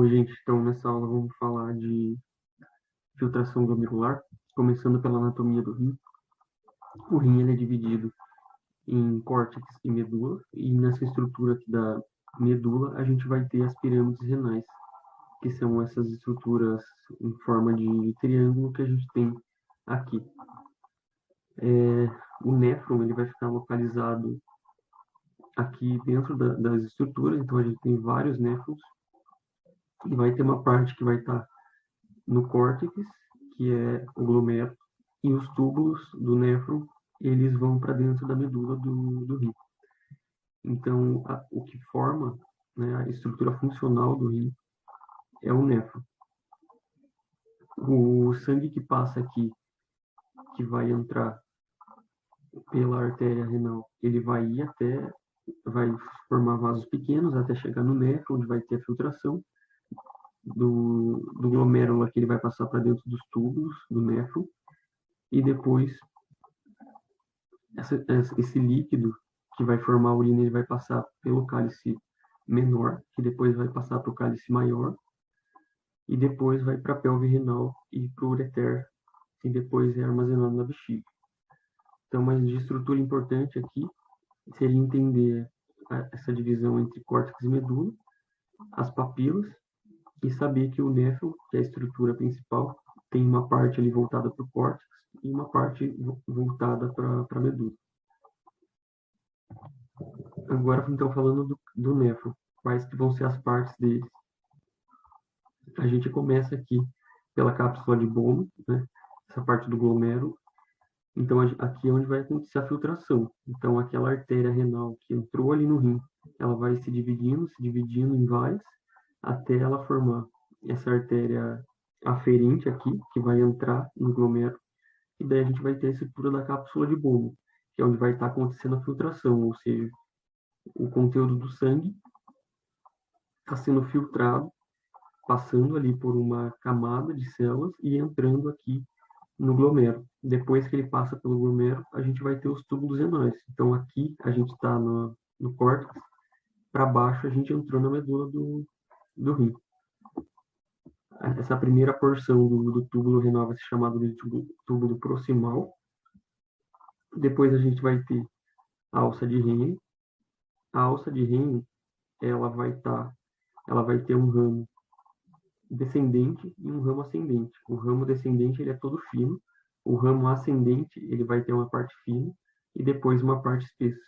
Oi, gente. Então, nessa aula vamos falar de filtração glomerular, começando pela anatomia do rim. O rim ele é dividido em córtex e medula, e nessa estrutura aqui da medula a gente vai ter as pirâmides renais, que são essas estruturas em forma de triângulo que a gente tem aqui. O néfron ele vai ficar localizado aqui dentro das estruturas, então a gente tem vários néfrons, e vai ter uma parte que vai estar no córtex, que é o glomero, e os túbulos do néfron, eles vão para dentro da medula do rim. Então, o que forma, né, a estrutura funcional do rim é o néfron. O sangue que passa aqui, que vai entrar pela artéria renal, ele vai formar vasos pequenos até chegar no néfron, onde vai ter a filtração do glomérulo, que ele vai passar para dentro dos túbulos do néfron, e depois esse líquido que vai formar a urina, ele vai passar pelo cálice menor, que depois vai passar para o cálice maior, e depois vai para a pelve renal e para o ureter, e depois é armazenado na bexiga. Então, uma estrutura importante aqui seria entender essa divisão entre córtex e medula, as papilas, e saber que o néfron, que é a estrutura principal, tem uma parte ali voltada para o córtex e uma parte voltada para a medula. Agora, então, falando do néfron, quais que vão ser as partes dele? A gente começa aqui pela cápsula de Bowman, né? Essa parte do glomérulo. Então, aqui é onde vai acontecer a filtração. Então, aquela artéria renal que entrou ali no rim, ela vai se dividindo em várias, até ela formar essa artéria aferente aqui, que vai entrar no glomérulo. E daí a gente vai ter a estrutura da cápsula de Bowman, que é onde vai estar acontecendo a filtração, ou seja, o conteúdo do sangue está sendo filtrado, passando ali por uma camada de células e entrando aqui no glomérulo. Depois que ele passa pelo glomérulo, a gente vai ter os túbulos renais. Então, aqui a gente está no córtex, para baixo a gente entrou na medula do rim. Essa primeira porção do túbulo renal vai ser chamada de túbulo proximal. Depois a gente vai ter a alça de Henle. A alça de Henle, ela vai ter um ramo descendente e um ramo ascendente. O ramo descendente ele é todo fino, o ramo ascendente ele vai ter uma parte fina e depois uma parte espessa.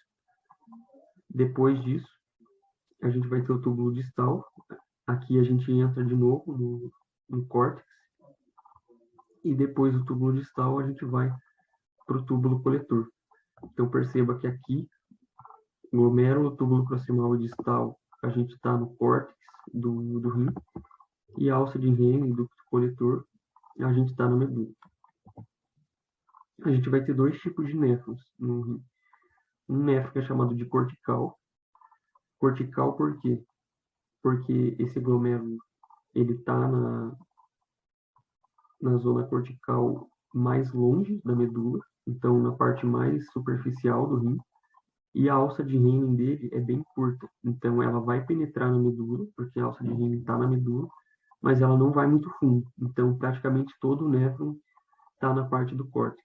Depois disso, a gente vai ter o túbulo distal. Aqui a gente entra de novo no córtex e depois do túbulo distal a gente vai para o túbulo coletor. Então perceba que aqui, glomérulo, túbulo proximal e distal, a gente está no córtex do rim, e a alça de Henle, do coletor, a gente está na medula. A gente vai ter dois tipos de néfrons no rim. Um néfron que é chamado de cortical. Cortical por quê? Porque esse glomérulo ele está na zona cortical mais longe da medula, então na parte mais superficial do rim, e a alça de Henle dele é bem curta, então ela vai penetrar na medula, porque a alça de Henle está na medula, mas ela não vai muito fundo, então praticamente todo o néfron está na parte do córtex.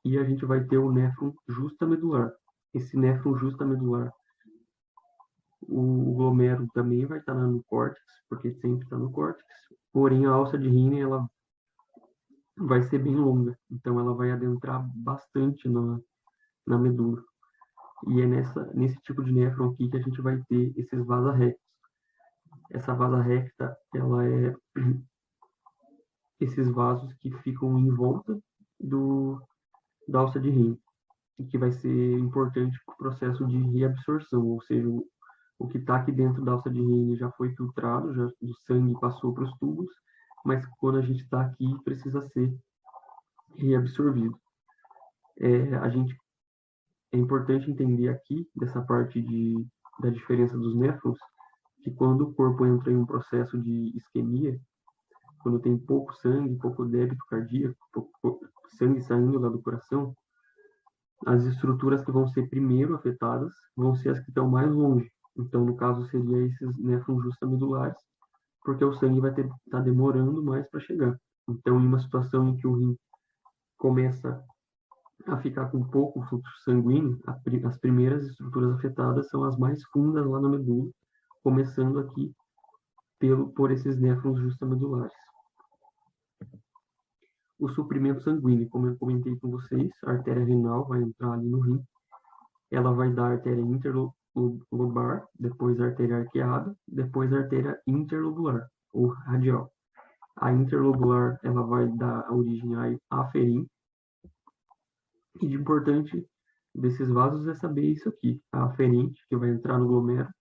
E a gente vai ter o néfron justamedular. Esse néfron justamedular, o glomérulo também vai estar no córtex, porque sempre está no córtex, porém a alça de Henle ela vai ser bem longa, então ela vai adentrar bastante na medula. E é nesse tipo de néfron aqui que a gente vai ter esses vasa rectos. Essa vasa recta, ela é esses vasos que ficam em volta da alça de Henle, e que vai ser importante para o processo de reabsorção, ou seja, o que está aqui dentro da alça de Henle já foi filtrado, já do sangue passou para os tubos, mas quando a gente está aqui precisa ser reabsorvido. É importante entender aqui, dessa parte da diferença dos néfrons, que quando o corpo entra em um processo de isquemia, quando tem pouco sangue, pouco débito cardíaco, pouco sangue saindo lá do coração, as estruturas que vão ser primeiro afetadas vão ser as que estão mais longe. Então, no caso, seria esses néfrons justamedulares, porque o sangue vai estar demorando mais para chegar. Então, em uma situação em que o rim começa a ficar com pouco fluxo sanguíneo, as primeiras estruturas afetadas são as mais fundas lá na medula, começando aqui por esses néfrons justamedulares. O suprimento sanguíneo, como eu comentei com vocês, a artéria renal vai entrar ali no rim, ela vai dar a artéria interlobar, depois a artéria arqueada, depois a artéria interlobular, ou radial. A interlobular, ela vai dar origem à aferim, e de importante desses vasos é saber isso aqui. A aferente, que vai entrar no glomérulo,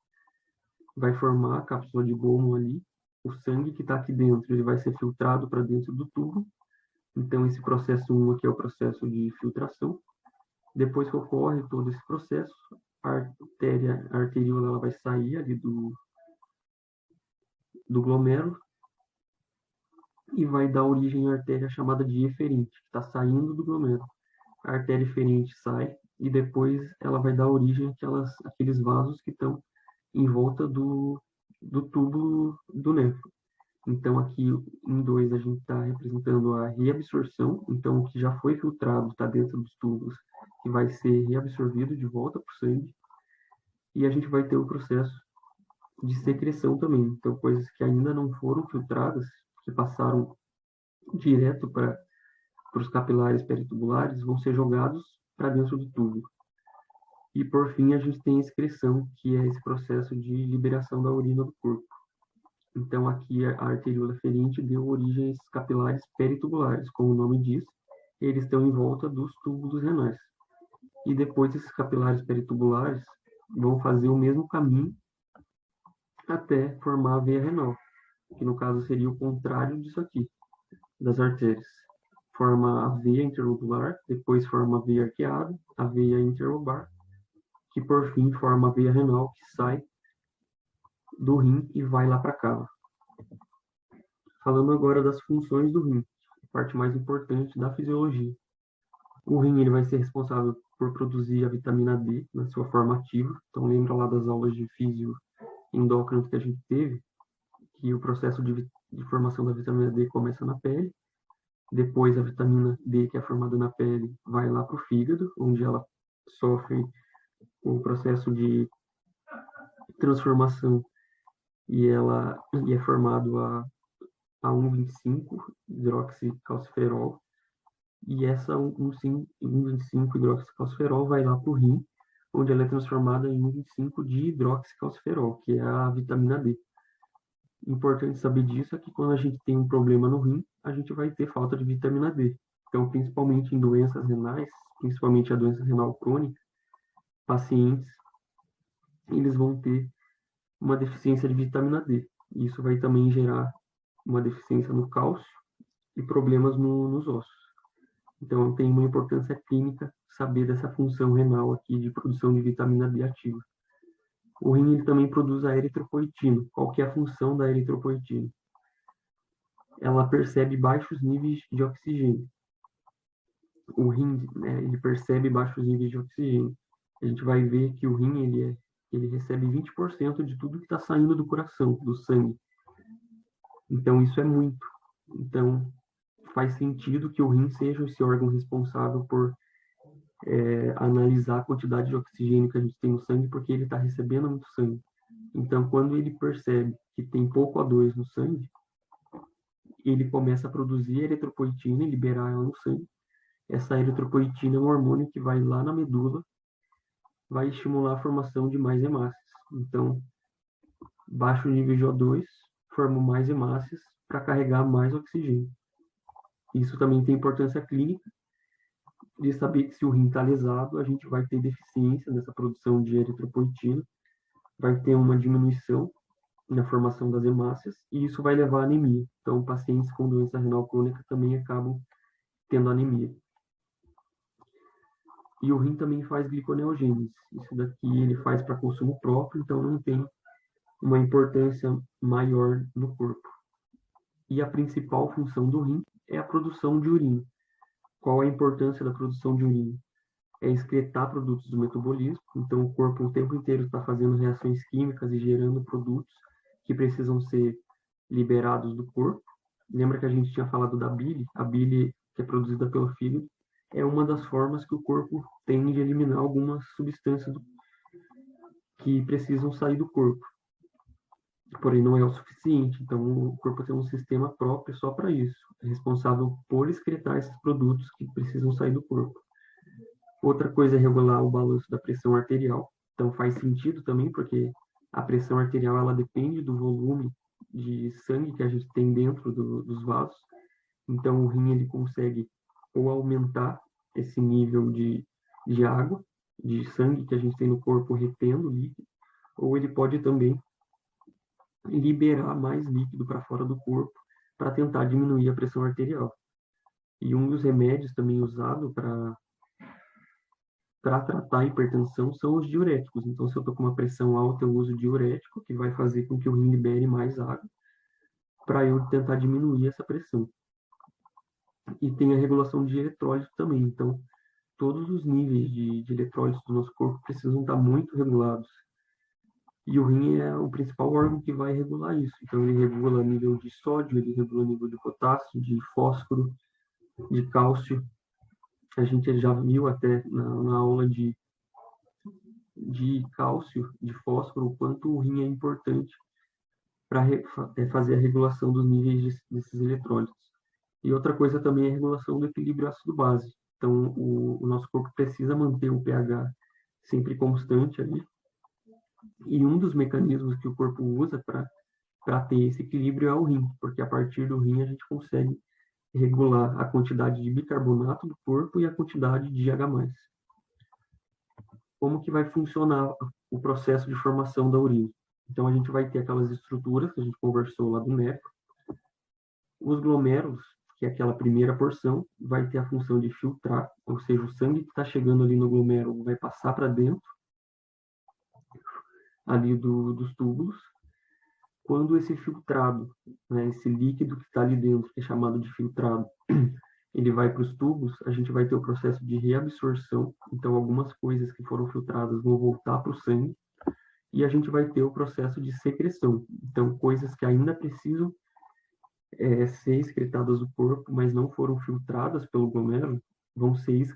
vai formar a cápsula de Bowman ali. O sangue que está aqui dentro, ele vai ser filtrado para dentro do tubo. Então, esse processo 1 aqui é o processo de filtração. Depois que ocorre todo esse processo, a arteríola ela vai sair ali do glomérulo e vai dar origem à artéria chamada de eferente, que está saindo do glomérulo. A artéria eferente sai e depois ela vai dar origem àqueles vasos que estão em volta do tubo do néfron. Então, aqui em 2 a gente está representando a reabsorção. Então, o que já foi filtrado está dentro dos tubos, que vai ser reabsorvido de volta para o sangue. E a gente vai ter o processo de secreção também. Então, coisas que ainda não foram filtradas, que passaram direto para os capilares peritubulares, vão ser jogados para dentro do tubo. E, por fim, a gente tem a excreção, que é esse processo de liberação da urina do corpo. Então, aqui a arteríola ferente deu origem a esses capilares peritubulares, como o nome diz, eles estão em volta dos túbulos renais. E depois esses capilares peritubulares vão fazer o mesmo caminho até formar a veia renal, que no caso seria o contrário disso aqui, das artérias. Forma a veia interlobular, depois forma a veia arqueada, a veia interlobar, que por fim forma a veia renal, que sai do rim e vai lá para a cava. Falando agora das funções do rim, a parte mais importante da fisiologia. O rim ele vai ser responsável por produzir a vitamina D na sua forma ativa. Então lembra lá das aulas de físio endócrino que a gente teve, que o processo de formação da vitamina D começa na pele. Depois a vitamina D que é formada na pele vai lá para o fígado, onde ela sofre o processo de transformação e é formado a 1,25-hidroxicalciferol, e essa 1,25-hidroxicalciferol vai lá para o rim, onde ela é transformada em 1,25-dihidroxicalciferol, que é a vitamina D. Importante saber disso é que quando a gente tem um problema no rim, a gente vai ter falta de vitamina D. Então, principalmente em doenças renais, principalmente a doença renal crônica, pacientes, eles vão ter uma deficiência de vitamina D. Isso vai também gerar uma deficiência no cálcio e problemas nos ossos. Então, tem uma importância clínica saber dessa função renal aqui de produção de vitamina D ativa. O rim ele também produz a eritropoetina. Qual que é a função da eritropoetina? Ela percebe baixos níveis de oxigênio. O rim, né, ele percebe baixos níveis de oxigênio. A gente vai ver que o rim ele recebe 20% de tudo que está saindo do coração, do sangue. Então, isso é muito. Então, faz sentido que o rim seja esse órgão responsável por analisar a quantidade de oxigênio que a gente tem no sangue, porque ele está recebendo muito sangue. Então, quando ele percebe que tem pouco O2 no sangue, ele começa a produzir eritropoetina e liberar ela no sangue. Essa eritropoetina é um hormônio que vai lá na medula, vai estimular a formação de mais hemácias. Então, baixo nível de O2 forma mais hemácias para carregar mais oxigênio. Isso também tem importância clínica, de saber que se o rim está lesado, a gente vai ter deficiência nessa produção de eritropoetina, vai ter uma diminuição na formação das hemácias, e isso vai levar à anemia. Então, pacientes com doença renal crônica também acabam tendo anemia. E o rim também faz gliconeogênese. Isso daqui ele faz para consumo próprio, então não tem uma importância maior no corpo. E a principal função do rim é a produção de urina. Qual a importância da produção de urina? É excretar produtos do metabolismo, então o corpo o tempo inteiro está fazendo reações químicas e gerando produtos que precisam ser liberados do corpo. Lembra que a gente tinha falado da bile? A bile, que é produzida pelo fígado, é uma das formas que o corpo tem de eliminar algumas substâncias que precisam sair do corpo. Porém, não é o suficiente. Então, o corpo tem um sistema próprio só para isso. É responsável por excretar esses produtos que precisam sair do corpo. Outra coisa é regular o balanço da pressão arterial. Então, faz sentido também, porque a pressão arterial ela depende do volume de sangue que a gente tem dentro dos vasos. Então, o rim ele consegue ou aumentar esse nível de água, de sangue que a gente tem no corpo retendo líquido, ou ele pode também liberar mais líquido para fora do corpo para tentar diminuir a pressão arterial. E um dos remédios também usado para tratar a hipertensão são os diuréticos. Então, se eu estou com uma pressão alta, eu uso diurético, que vai fazer com que o rim libere mais água, para eu tentar diminuir essa pressão. E tem a regulação de eletrólito também. Então, todos os níveis de eletrólitos do nosso corpo precisam estar muito regulados. E o rim é o principal órgão que vai regular isso. Então, ele regula o nível de sódio, ele regula o nível de potássio, de fósforo, de cálcio. A gente já viu até na aula de cálcio, de fósforo, o quanto o rim é importante para fazer a regulação dos níveis desses eletrólitos. E outra coisa também é a regulação do equilíbrio ácido-base. Então, o nosso corpo precisa manter o pH sempre constante ali. E um dos mecanismos que o corpo usa para ter esse equilíbrio é o rim, porque a partir do rim a gente consegue regular a quantidade de bicarbonato do corpo e a quantidade de H+. Como que vai funcionar o processo de formação da urina? Então, a gente vai ter aquelas estruturas que a gente conversou lá do nefro. Os glomérulos, que é aquela primeira porção, vai ter a função de filtrar, ou seja, o sangue que está chegando ali no glomérulo vai passar para dentro ali dos túbulos. Quando esse filtrado, né, esse líquido que está ali dentro, que é chamado de filtrado, ele vai para os tubos, a gente vai ter o processo de reabsorção. Então, algumas coisas que foram filtradas vão voltar para o sangue. E a gente vai ter o processo de secreção. Então, coisas que ainda precisam ser excretadas do corpo, mas não foram filtradas pelo glomérulo, vão ser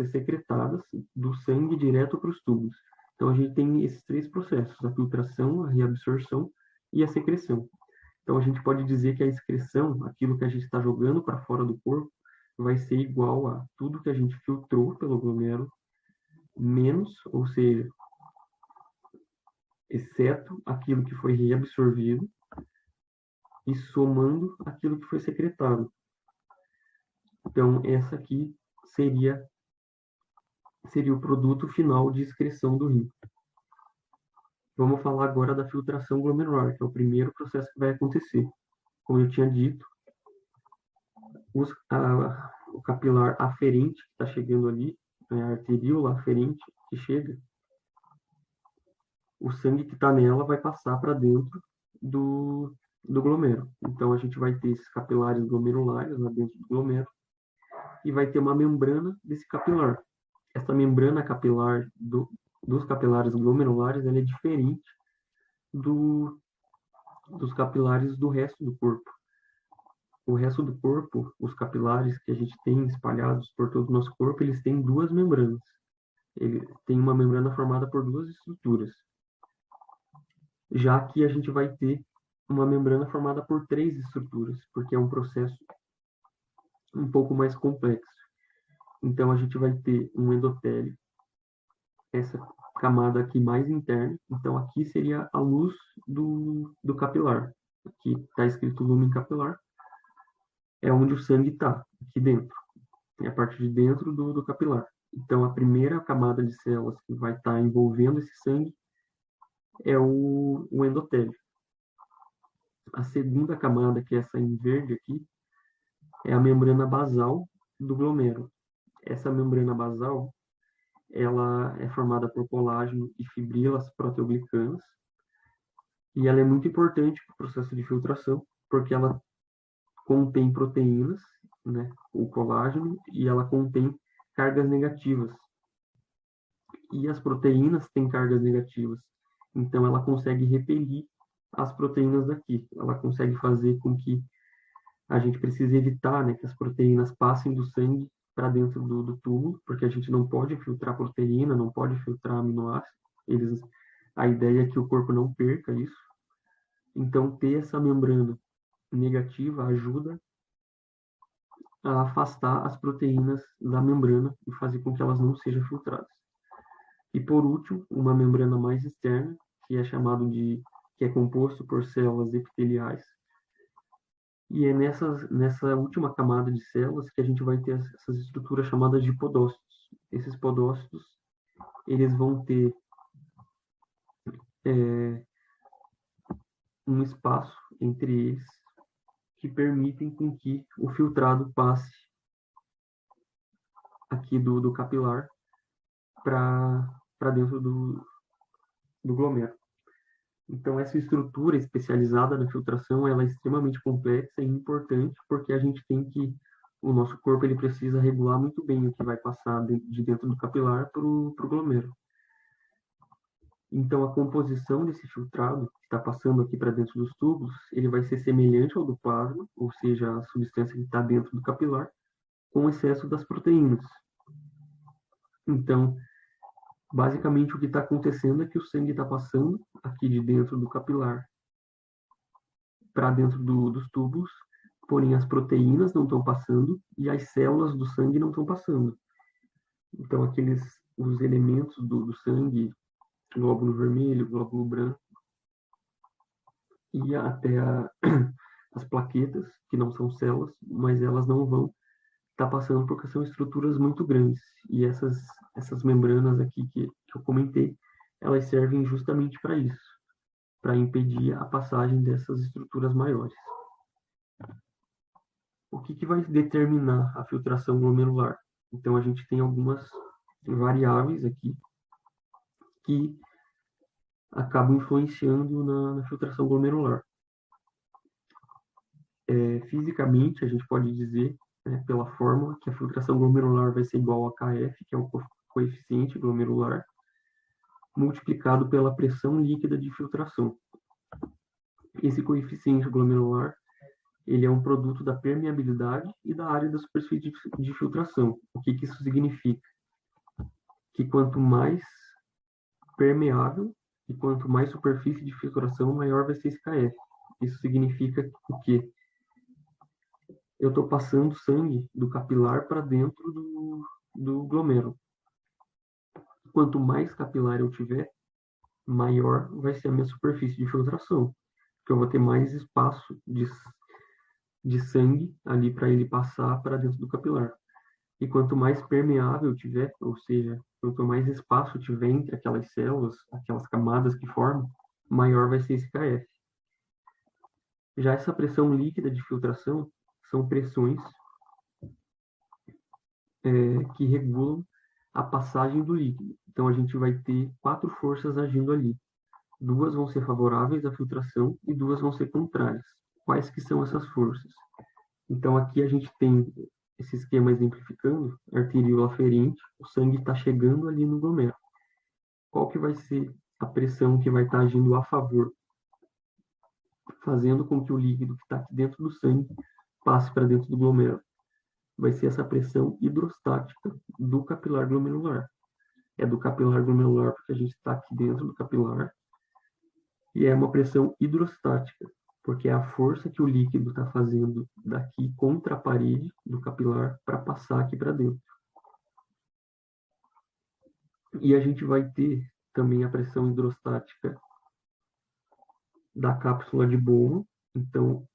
secretadas do sangue direto para os tubos. Então, a gente tem esses três processos: a filtração, a reabsorção e a secreção. Então, a gente pode dizer que a excreção, aquilo que a gente está jogando para fora do corpo, vai ser igual a tudo que a gente filtrou pelo glomérulo, menos, ou seja, exceto aquilo que foi reabsorvido, e somando aquilo que foi secretado. Então, essa aqui seria o produto final de excreção do rim. Vamos falar agora da filtração glomerular, que é o primeiro processo que vai acontecer. Como eu tinha dito, o capilar aferente que está chegando ali, a arteríola aferente que chega, o sangue que está nela vai passar para dentro do glomérulo. Então, a gente vai ter esses capilares glomerulares lá dentro do glomérulo e vai ter uma membrana desse capilar. Essa membrana capilar dos capilares glomerulares ela é diferente dos capilares do resto do corpo. O resto do corpo, os capilares que a gente tem espalhados por todo o nosso corpo, eles têm duas membranas. Ele tem uma membrana formada por duas estruturas. Já que a gente vai ter uma membrana formada por três estruturas, porque é um processo um pouco mais complexo. Então, a gente vai ter um endotélio, essa camada aqui mais interna. Então, aqui seria a luz do capilar. Aqui está escrito lumen capilar. É onde o sangue está, aqui dentro. É a parte de dentro do capilar. Então, a primeira camada de células que vai estar envolvendo esse sangue é o endotélio. A segunda camada, que é essa em verde aqui, é a membrana basal do glomérulo. Essa membrana basal, ela é formada por colágeno e fibrilas proteoglicanas, e ela é muito importante para o processo de filtração, porque ela contém proteínas, né, o colágeno, e ela contém cargas negativas. E as proteínas têm cargas negativas, então ela consegue repelir as proteínas daqui. Ela consegue fazer com que a gente precise evitar, né, que as proteínas passem do sangue para dentro do túbulo, porque a gente não pode filtrar proteína, não pode filtrar aminoácidos. A ideia é que o corpo não perca isso. Então, ter essa membrana negativa ajuda a afastar as proteínas da membrana e fazer com que elas não sejam filtradas. E por último, uma membrana mais externa, que é chamado que é composto por células epiteliais. E é nessa última camada de células que a gente vai ter essas estruturas chamadas de podócitos. Esses podócitos, eles vão ter um espaço entre eles que permitem com que o filtrado passe aqui do capilar para dentro do glomero. Então, essa estrutura especializada na filtração, ela é extremamente complexa e importante, porque a gente tem que, o nosso corpo, ele precisa regular muito bem o que vai passar de dentro do capilar para o glomero. Então, a composição desse filtrado, que está passando aqui para dentro dos tubos, ele vai ser semelhante ao do plasma, ou seja, a substância que está dentro do capilar, com excesso das proteínas. Então, basicamente, o que está acontecendo é que o sangue está passando aqui de dentro do capilar para dentro dos tubos, porém as proteínas não estão passando e as células do sangue não estão passando. Então, os elementos do sangue, glóbulo vermelho, glóbulo branco, e até as plaquetas, que não são células, mas elas não vão estar passando porque são estruturas muito grandes. E essas membranas aqui que eu comentei, elas servem justamente para isso, para impedir a passagem dessas estruturas maiores. O que vai determinar a filtração glomerular? Então, a gente tem algumas variáveis aqui que acabam influenciando na filtração glomerular. Fisicamente, a gente pode dizer, né, pela fórmula, que a filtração glomerular vai ser igual a Kf, que é o coeficiente glomerular, multiplicado pela pressão líquida de filtração. Esse coeficiente glomerular, ele é um produto da permeabilidade e da área da superfície de filtração. O que isso significa? Que quanto mais permeável e quanto mais superfície de filtração, maior vai ser esse Kf. Isso significa o quê? Eu estou passando sangue do capilar para dentro do glomero. Quanto mais capilar eu tiver, maior vai ser a minha superfície de filtração, porque eu vou ter mais espaço de sangue ali para ele passar para dentro do capilar. E quanto mais permeável eu tiver, ou seja, quanto mais espaço tiver entre aquelas células, aquelas camadas que formam, maior vai ser esse Kf. Já essa pressão líquida de filtração são pressões que regulam a passagem do líquido. Então, a gente vai ter 4 forças agindo ali. 2 vão ser favoráveis à filtração e 2 vão ser contrárias. Quais que são essas forças? Então, aqui a gente tem esse esquema exemplificando, arteríola aferente, o sangue está chegando ali no glomero. Qual que vai ser a pressão que vai estar agindo a favor, fazendo com que o líquido que está aqui dentro do sangue passe para dentro do glomero? Vai ser essa pressão hidrostática do capilar glomerular. É do capilar glomerular porque a gente está aqui dentro do capilar, e é uma pressão hidrostática, porque é a força que o líquido está fazendo daqui contra a parede do capilar para passar aqui para dentro. E a gente vai ter também a pressão hidrostática da cápsula de Bowman. Então,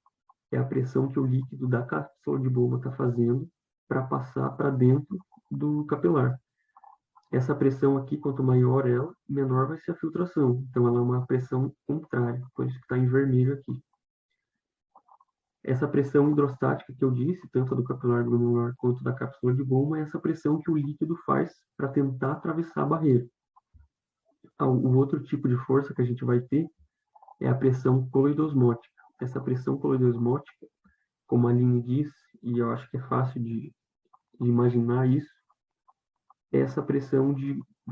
é a pressão que o líquido da cápsula de Bowman está fazendo para passar para dentro do capilar. Essa pressão aqui, quanto maior ela, menor vai ser a filtração. Então, ela é uma pressão contrária, por isso que está em vermelho aqui. Essa pressão hidrostática que eu disse, tanto do capilar glomerular quanto da cápsula de Bowman, é essa pressão que o líquido faz para tentar atravessar a barreira. O outro tipo de força que a gente vai ter é a pressão coloidosmótica. Essa pressão coloidosmótica, como a Aline diz, e eu acho que é fácil de imaginar isso, é essa pressão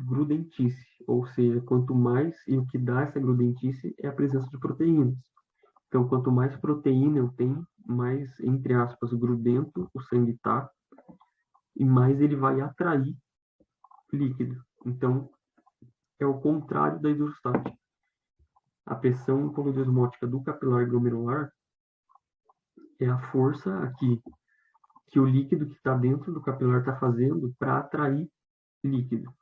grudentice, ou seja, quanto mais, e o que dá essa grudentice é a presença de proteínas. Então, quanto mais proteína eu tenho, mais, entre aspas, grudento o sangue está, e mais ele vai atrair líquido. Então, é o contrário da hidrostática. A pressão coloidosmótica do capilar glomerular é a força aqui que o líquido que está dentro do capilar está fazendo para atrair líquido.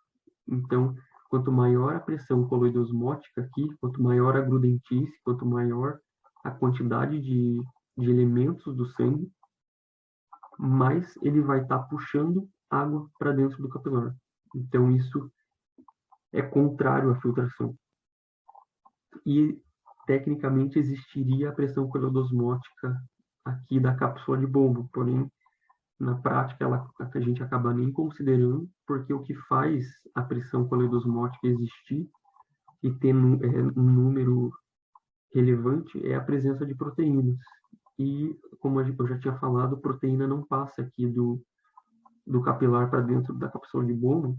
Então, quanto maior a pressão coloidosmótica aqui, quanto maior a grudentice, quanto maior a quantidade de elementos do sangue, mais ele vai estar puxando água para dentro do capilar. Então, isso é contrário à filtração. E, tecnicamente, existiria a pressão coloidosmótica aqui da cápsula de Bowman, porém, na prática, a gente acaba nem considerando, porque o que faz a pressão coloidosmótica existir e ter um número relevante é a presença de proteínas. E, como eu já tinha falado, proteína não passa aqui do capilar para dentro da cápsula de Bowman,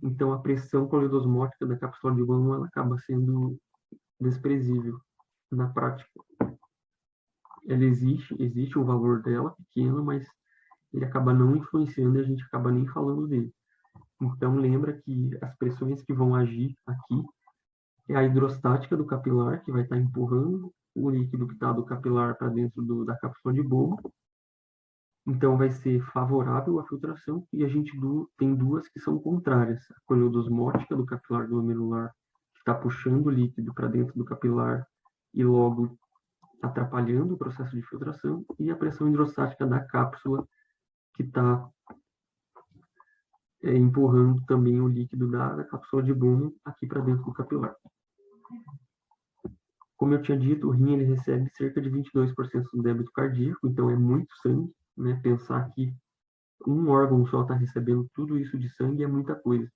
então a pressão coloidosmótica da cápsula de Bowman ela acaba sendo desprezível na prática. Ela existe o valor dela pequeno, mas ele acaba não influenciando e a gente acaba nem falando dele. Então, lembra que as pressões que vão agir aqui é a hidrostática do capilar, que vai estar empurrando o líquido que está do capilar para dentro da cápsula de Bowman. Então, vai ser favorável à filtração, e a gente tem duas que são contrárias. A coloidosmótica do capilar glomerular, que está puxando o líquido para dentro do capilar e logo atrapalhando o processo de filtração, e a pressão hidrostática da cápsula, que está empurrando também o líquido da cápsula de Bowman aqui para dentro do capilar. Como eu tinha dito, o rim ele recebe cerca de 22% do débito cardíaco, então é muito sangue, né? Pensar que um órgão só está recebendo tudo isso de sangue é muita coisa.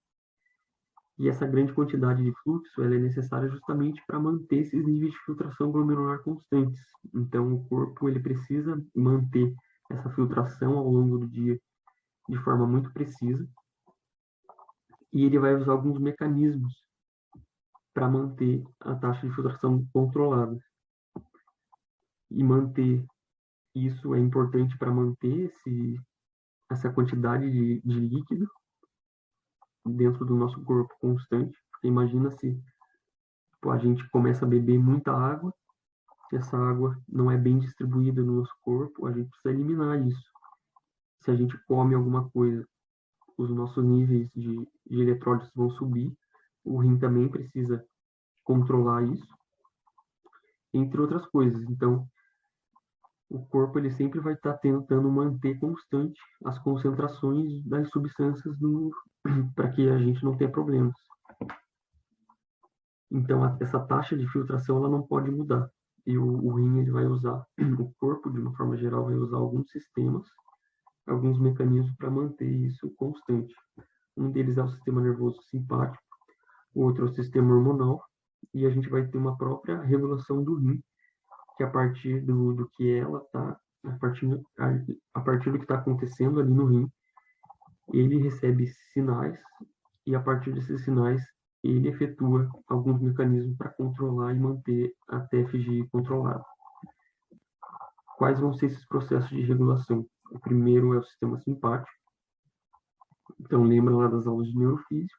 E essa grande quantidade de fluxo ela é necessária justamente para manter esses níveis de filtração glomerular constantes. Então, o corpo ele precisa manter essa filtração ao longo do dia de forma muito precisa, e ele vai usar alguns mecanismos para manter a taxa de filtração controlada. E manter isso é importante para manter essa quantidade de líquido dentro do nosso corpo constante. Porque imagina se a gente começa a beber muita água, essa água não é bem distribuída no nosso corpo, a gente precisa eliminar isso. Se a gente come alguma coisa, os nossos níveis de eletrólitos vão subir, o rim também precisa controlar isso, entre outras coisas. Então, o corpo ele sempre vai estar tentando manter constante as concentrações das substâncias para que a gente não tenha problemas. Então, essa taxa de filtração ela não pode mudar. E o rim ele vai usar, o corpo, de uma forma geral, vai usar alguns sistemas, alguns mecanismos para manter isso constante. Um deles é o sistema nervoso simpático, o outro é o sistema hormonal, e a gente vai ter uma própria regulação do rim, que a partir do que ela está, a partir do que está acontecendo ali no rim, ele recebe sinais, e a partir desses sinais, ele efetua alguns mecanismos para controlar e manter a TFG controlada. Quais vão ser esses processos de regulação? O primeiro é o sistema simpático. Então, lembra lá das aulas de neurofísica.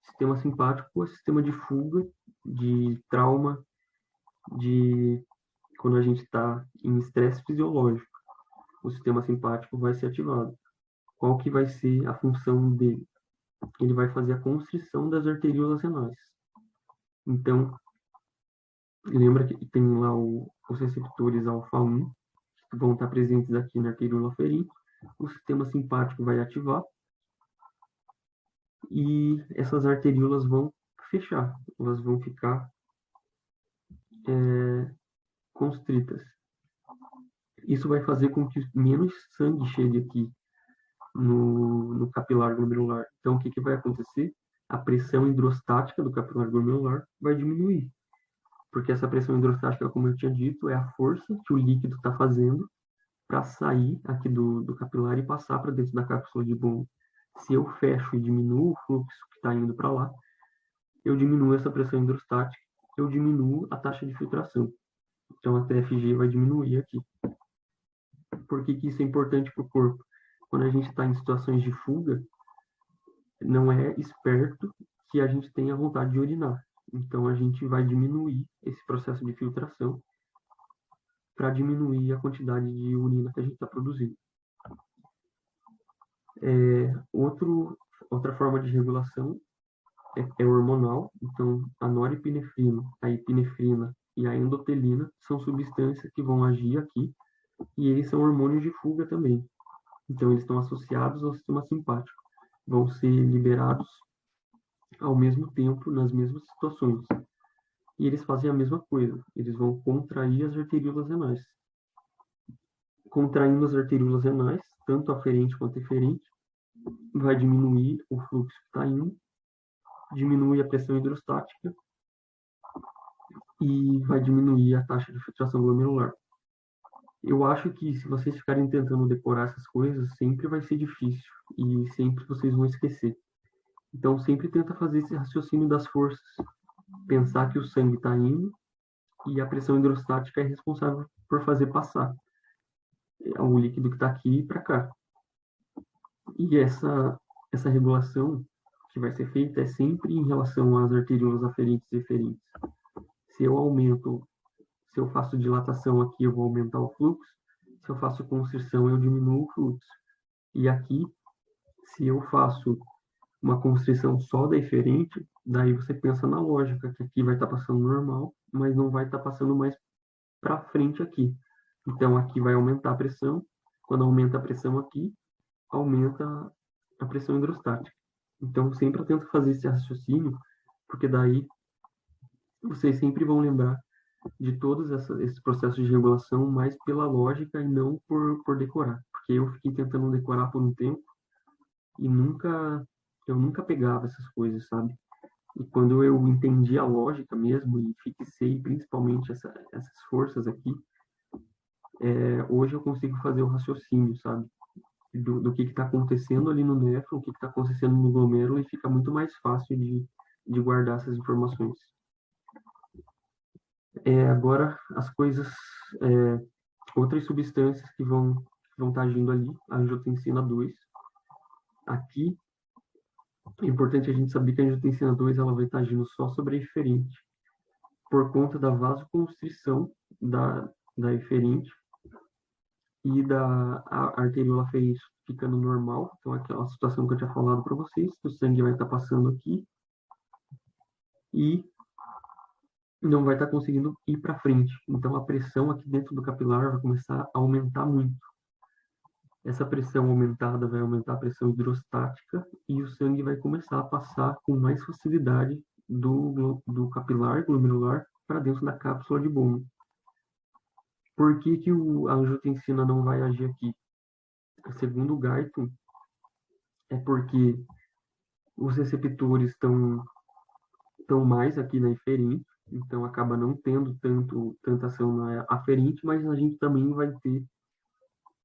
Sistema simpático é o sistema de fuga, de trauma, de quando a gente está em estresse fisiológico. O sistema simpático vai ser ativado. Qual que vai ser a função dele? Ele vai fazer a constrição das arteriolas renais. Então, lembra que tem lá os receptores alfa-1, que vão estar presentes aqui na arteriola ferinte. O sistema simpático vai ativar e essas arteriolas vão fechar, elas vão ficar constritas. Isso vai fazer com que menos sangue chegue aqui no capilar glomerular. Então, o que vai acontecer? A pressão hidrostática do capilar glomerular vai diminuir. Porque essa pressão hidrostática, como eu tinha dito, é a força que o líquido está fazendo para sair aqui do capilar e passar para dentro da cápsula de Bowman. Se eu fecho e diminuo o fluxo que está indo para lá, eu diminuo essa pressão hidrostática, eu diminuo a taxa de filtração. Então, a TFG vai diminuir aqui. Por que isso é importante para o corpo? Quando a gente está em situações de fuga, não é esperto que a gente tenha vontade de urinar. Então, a gente vai diminuir esse processo de filtração para diminuir a quantidade de urina que a gente está produzindo. Outra forma de regulação é hormonal. Então, a norepinefrina, a epinefrina e a endotelina são substâncias que vão agir aqui e eles são hormônios de fuga também. Então, eles estão associados ao sistema simpático. Vão ser liberados ao mesmo tempo, nas mesmas situações. E eles fazem a mesma coisa. Eles vão contrair as arteríolas renais. Contraindo as arteríolas renais, tanto aferente quanto eferente, vai diminuir o fluxo que está indo, diminui a pressão hidrostática e vai diminuir a taxa de filtração glomerular. Eu acho que se vocês ficarem tentando decorar essas coisas, sempre vai ser difícil e sempre vocês vão esquecer. Então, sempre tenta fazer esse raciocínio das forças. Pensar que o sangue está indo e a pressão hidrostática é responsável por fazer passar o líquido que está aqui para cá. E essa regulação que vai ser feita é sempre em relação às arteríolas aferentes e eferentes. Se eu faço dilatação aqui, eu vou aumentar o fluxo. Se eu faço constrição, eu diminuo o fluxo. E aqui, se eu faço uma constrição só da eferente, daí você pensa na lógica, que aqui vai estar passando normal, mas não vai estar passando mais para frente aqui. Então, aqui vai aumentar a pressão. Quando aumenta a pressão aqui, aumenta a pressão hidrostática. Então, sempre eu tento fazer esse raciocínio, porque daí vocês sempre vão lembrar de todos esses processos de regulação mais pela lógica e não por decorar. Porque eu fiquei tentando decorar por um tempo e eu nunca pegava essas coisas, sabe? E quando eu entendi a lógica mesmo e fixei principalmente essas forças aqui, hoje eu consigo fazer o raciocínio, sabe? Do que está acontecendo ali no néfron, o que está acontecendo no glomérulo, e fica muito mais fácil de guardar essas informações. Agora, as coisas, outras substâncias que vão estar agindo ali, a angiotensina 2. Aqui, é importante a gente saber que a angiotensina 2 ela vai estar agindo só sobre a eferente, por conta da vasoconstrição da eferente e da arteríola aferente ficando normal. Então, aquela situação que eu tinha falado para vocês, que o sangue vai estar passando aqui e não vai estar conseguindo ir para frente. Então, a pressão aqui dentro do capilar vai começar a aumentar muito. Essa pressão aumentada vai aumentar a pressão hidrostática e o sangue vai começar a passar com mais facilidade do capilar glomerular para dentro da cápsula de Bowman. Por que a angiotensina não vai agir aqui? Segundo o Guyton, é porque os receptores estão mais aqui na eferente, então acaba não tendo tanta ação na aferente, mas a gente também vai ter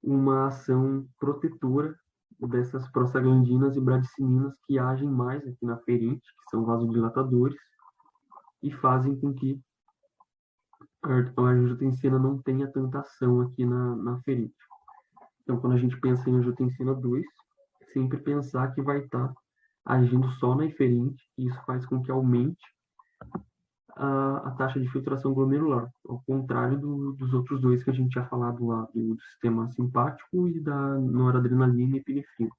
uma ação protetora dessas prostaglandinas e bradicininas que agem mais aqui na aferente, que são vasodilatadores, e fazem com que a angiotensina não tenha tanta ação aqui na aferente. Então, quando a gente pensa em angiotensina 2, sempre pensar que vai estar agindo só na eferente, e isso faz com que aumente a taxa de filtração glomerular, ao contrário dos outros dois que a gente tinha falado lá, do sistema simpático e da noradrenalina e epinefrina.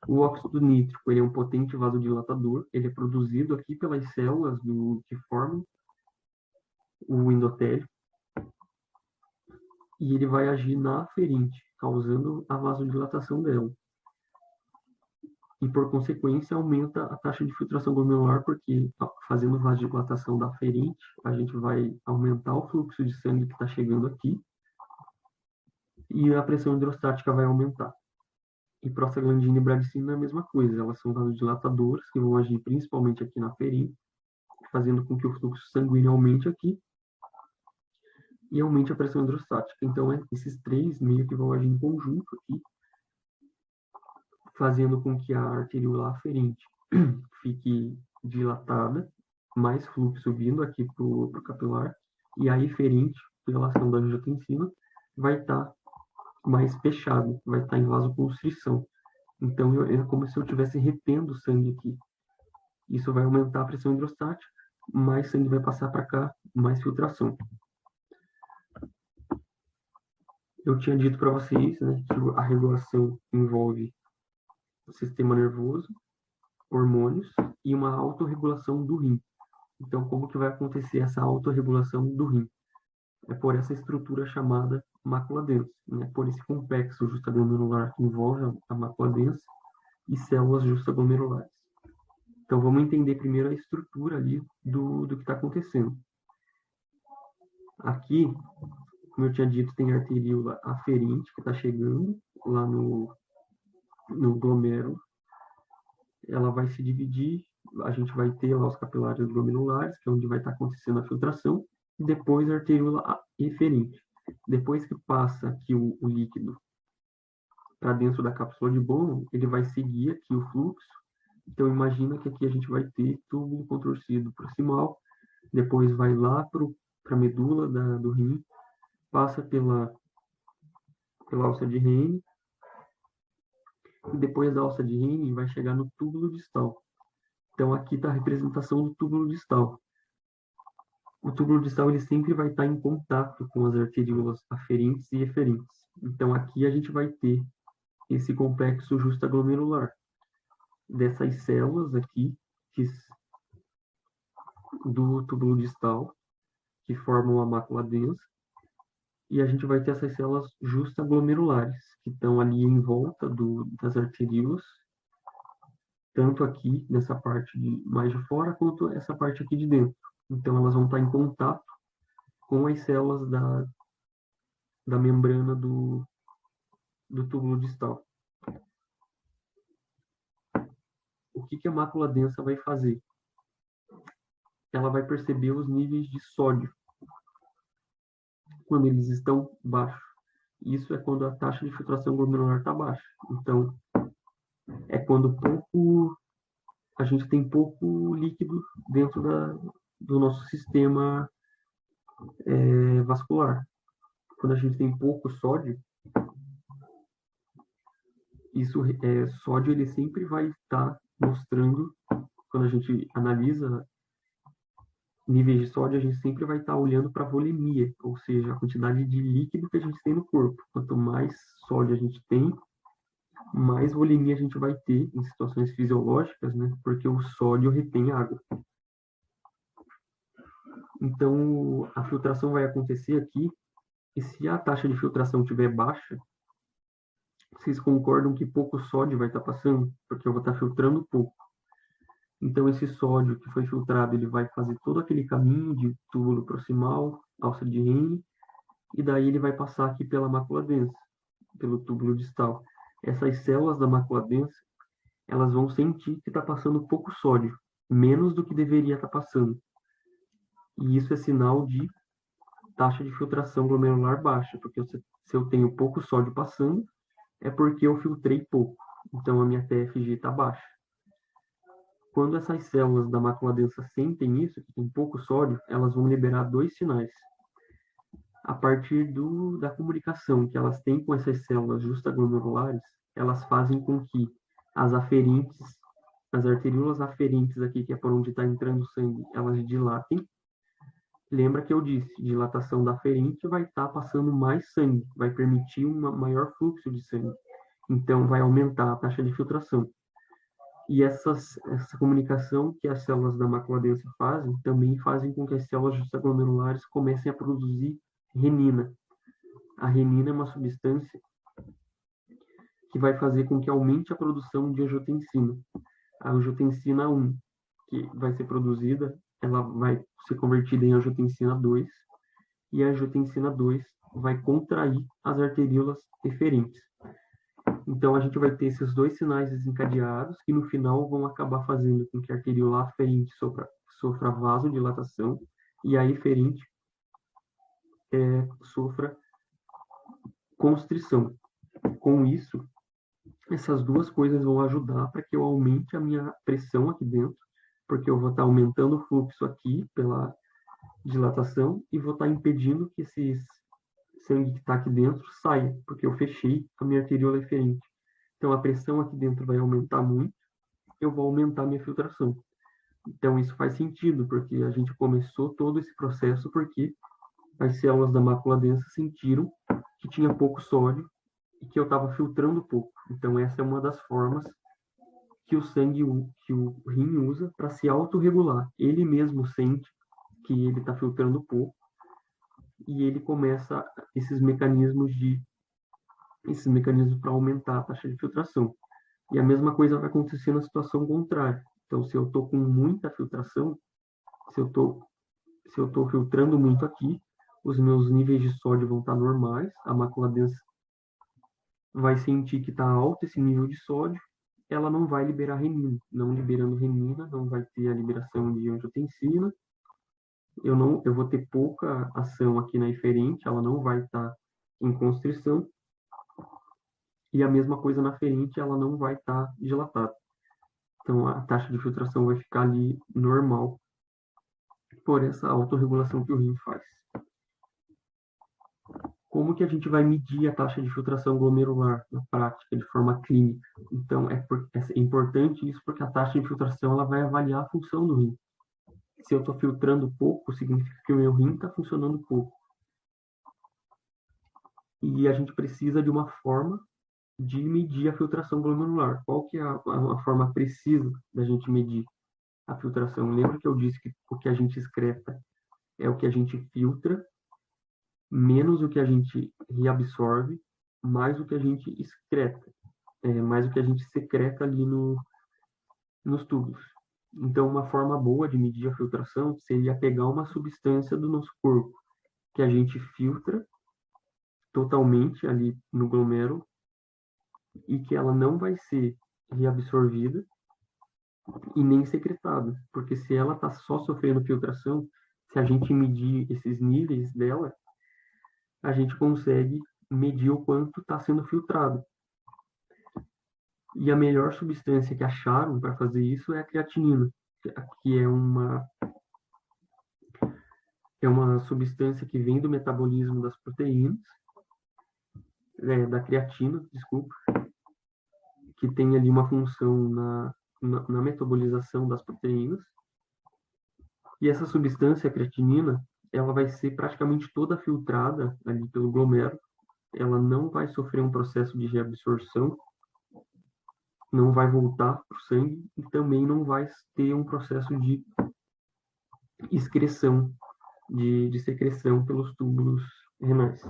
O óxido nítrico ele é um potente vasodilatador, ele é produzido aqui pelas células que formam o endotélio, e ele vai agir na aferente, causando a vasodilatação dela. E, por consequência, aumenta a taxa de filtração glomerular, porque fazendo vasodilatação da aferente, a gente vai aumentar o fluxo de sangue que está chegando aqui e a pressão hidrostática vai aumentar. E prostaglandina e bradicina é a mesma coisa, elas são vasodilatadoras que vão agir principalmente aqui na aferente, fazendo com que o fluxo sanguíneo aumente aqui e aumente a pressão hidrostática. Então, esses três meio que vão agir em conjunto aqui fazendo com que a arteríola aferente fique dilatada, mais fluxo vindo aqui para o capilar, e a eferente, pela ação da angiotensina, vai estar mais fechado, vai estar em vasoconstrição. Então, é como se eu estivesse retendo sangue aqui. Isso vai aumentar a pressão hidrostática, mais sangue vai passar para cá, mais filtração. Eu tinha dito para vocês, né, que a regulação envolve o sistema nervoso, hormônios e uma autorregulação do rim. Então, como que vai acontecer essa autorregulação do rim? É por essa estrutura chamada mácula densa, né? Por esse complexo justaglomerular que envolve a mácula densa e células justaglomerulares. Então, vamos entender primeiro a estrutura ali do que está acontecendo. Aqui, como eu tinha dito, tem a arteríola aferente que está chegando lá no glomérulo. Ela vai se dividir, a gente vai ter lá os capilares glomerulares, que é onde vai estar acontecendo a filtração, e depois a arteríola eferente. Depois que passa aqui o líquido para dentro da cápsula de Bowman, ele vai seguir aqui o fluxo. Então, imagina que aqui a gente vai ter túbulo contorcido proximal, depois vai lá para a medula do rim, passa pela alça de Henle, e depois da alça de Henle vai chegar no túbulo distal. Então, aqui está a representação do túbulo distal. O túbulo distal ele sempre vai estar em contato com as arteríolas aferentes e eferentes. Então, aqui a gente vai ter esse complexo justaglomerular dessas células aqui do túbulo distal, que formam a mácula densa, e a gente vai ter essas células justaglomerulares, que estão ali em volta das arteríolas, tanto aqui, nessa parte mais de fora, quanto essa parte aqui de dentro. Então, elas vão estar em contato com as células da membrana do túbulo distal. O que a mácula densa vai fazer? Ela vai perceber os níveis de sódio quando eles estão baixos. Isso é quando a taxa de filtração glomerular está baixa. Então, é quando a gente tem pouco líquido dentro do nosso sistema vascular. Quando a gente tem pouco sódio, sódio ele sempre vai estar mostrando, quando a gente analisa níveis de sódio, a gente sempre vai estar olhando para a volemia, ou seja, a quantidade de líquido que a gente tem no corpo. Quanto mais sódio a gente tem, mais volemia a gente vai ter em situações fisiológicas, né? Porque o sódio retém água. Então, a filtração vai acontecer aqui, e se a taxa de filtração estiver baixa, vocês concordam que pouco sódio vai estar passando? Porque eu vou estar filtrando pouco. Então, esse sódio que foi filtrado, ele vai fazer todo aquele caminho de túbulo proximal, alça de Henle, e daí ele vai passar aqui pela mácula densa, pelo túbulo distal. Essas células da mácula densa, elas vão sentir que está passando pouco sódio, menos do que deveria estar passando. E isso é sinal de taxa de filtração glomerular baixa, porque se eu tenho pouco sódio passando, é porque eu filtrei pouco. Então, a minha TFG está baixa. Quando essas células da mácula densa sentem isso, que tem pouco sódio, elas vão liberar dois sinais. A partir da comunicação que elas têm com essas células justaglomerulares, elas fazem com que as arteríolas aferentes aqui, que é por onde está entrando o sangue, elas dilatem. Lembra que eu disse, dilatação da aferente vai estar passando mais sangue, vai permitir um maior fluxo de sangue. Então, vai aumentar a taxa de filtração. E essa comunicação que as células da mácula densa fazem, também fazem com que as células justaglomerulares comecem a produzir renina. A renina é uma substância que vai fazer com que aumente a produção de angiotensina. A angiotensina 1, que vai ser produzida, ela vai ser convertida em angiotensina 2, e a angiotensina 2 vai contrair as arteríolas eferentes. Então, a gente vai ter esses dois sinais desencadeados, que no final vão acabar fazendo com que a arteríola aferente sofra vasodilatação e a eferente sofra constrição. Com isso, Essas duas coisas vão ajudar para que eu aumente a minha pressão aqui dentro, porque eu vou estar aumentando o fluxo aqui pela dilatação e vou estar impedindo que esse sangue que está aqui dentro saia, porque eu fechei a minha arteríola eferente. Então, a pressão aqui dentro vai aumentar muito, eu vou aumentar a minha filtração. Então, isso faz sentido, porque a gente começou todo esse processo porque as células da mácula densa sentiram que tinha pouco sódio e que eu estava filtrando pouco. Então, essa é uma das formas que o sangue, que o rim usa para se autorregular. Ele mesmo sente que ele está filtrando pouco e ele começa esses mecanismos para aumentar a taxa de filtração. E a mesma coisa vai acontecer na situação contrária. Então, se eu estou com muita filtração, se eu tô filtrando muito aqui, os meus níveis de sódio vão estar normais, a mácula densa vai sentir que está alto esse nível de sódio, ela não vai liberar renina. Não liberando renina, não vai ter a liberação de angiotensina. Eu vou ter pouca ação aqui na eferente, ela não vai estar em constrição. E a mesma coisa na ferente, ela não vai estar dilatada. Então, a taxa de filtração vai ficar ali normal por essa autorregulação que o rim faz. Como que a gente vai medir a taxa de filtração glomerular na prática, de forma clínica? Então, é importante isso porque a taxa de filtração ela vai avaliar a função do rim. Se eu estou filtrando pouco, significa que o meu rim está funcionando pouco. E a gente precisa de uma forma de medir a filtração glomerular. Qual que é a forma precisa da gente medir a filtração? Lembra que eu disse que o que a gente excreta é o que a gente filtra, menos o que a gente reabsorve, mais o que a gente excreta, mais o que a gente secreta ali nos tubos. Então, uma forma boa de medir a filtração seria pegar uma substância do nosso corpo que a gente filtra totalmente ali no glomérulo e que ela não vai ser reabsorvida e nem secretada, porque se ela está só sofrendo filtração, se a gente medir esses níveis dela, a gente consegue medir o quanto está sendo filtrado. E a melhor substância que acharam para fazer isso é a creatinina, que é uma substância que vem do metabolismo das proteínas, da creatina, desculpa, que tem ali uma função na metabolização das proteínas. E essa substância, a creatinina, ela vai ser praticamente toda filtrada ali pelo glomérulo. Ela não vai sofrer um processo de reabsorção, não vai voltar para o sangue e também não vai ter um processo de excreção, de secreção pelos túbulos renais.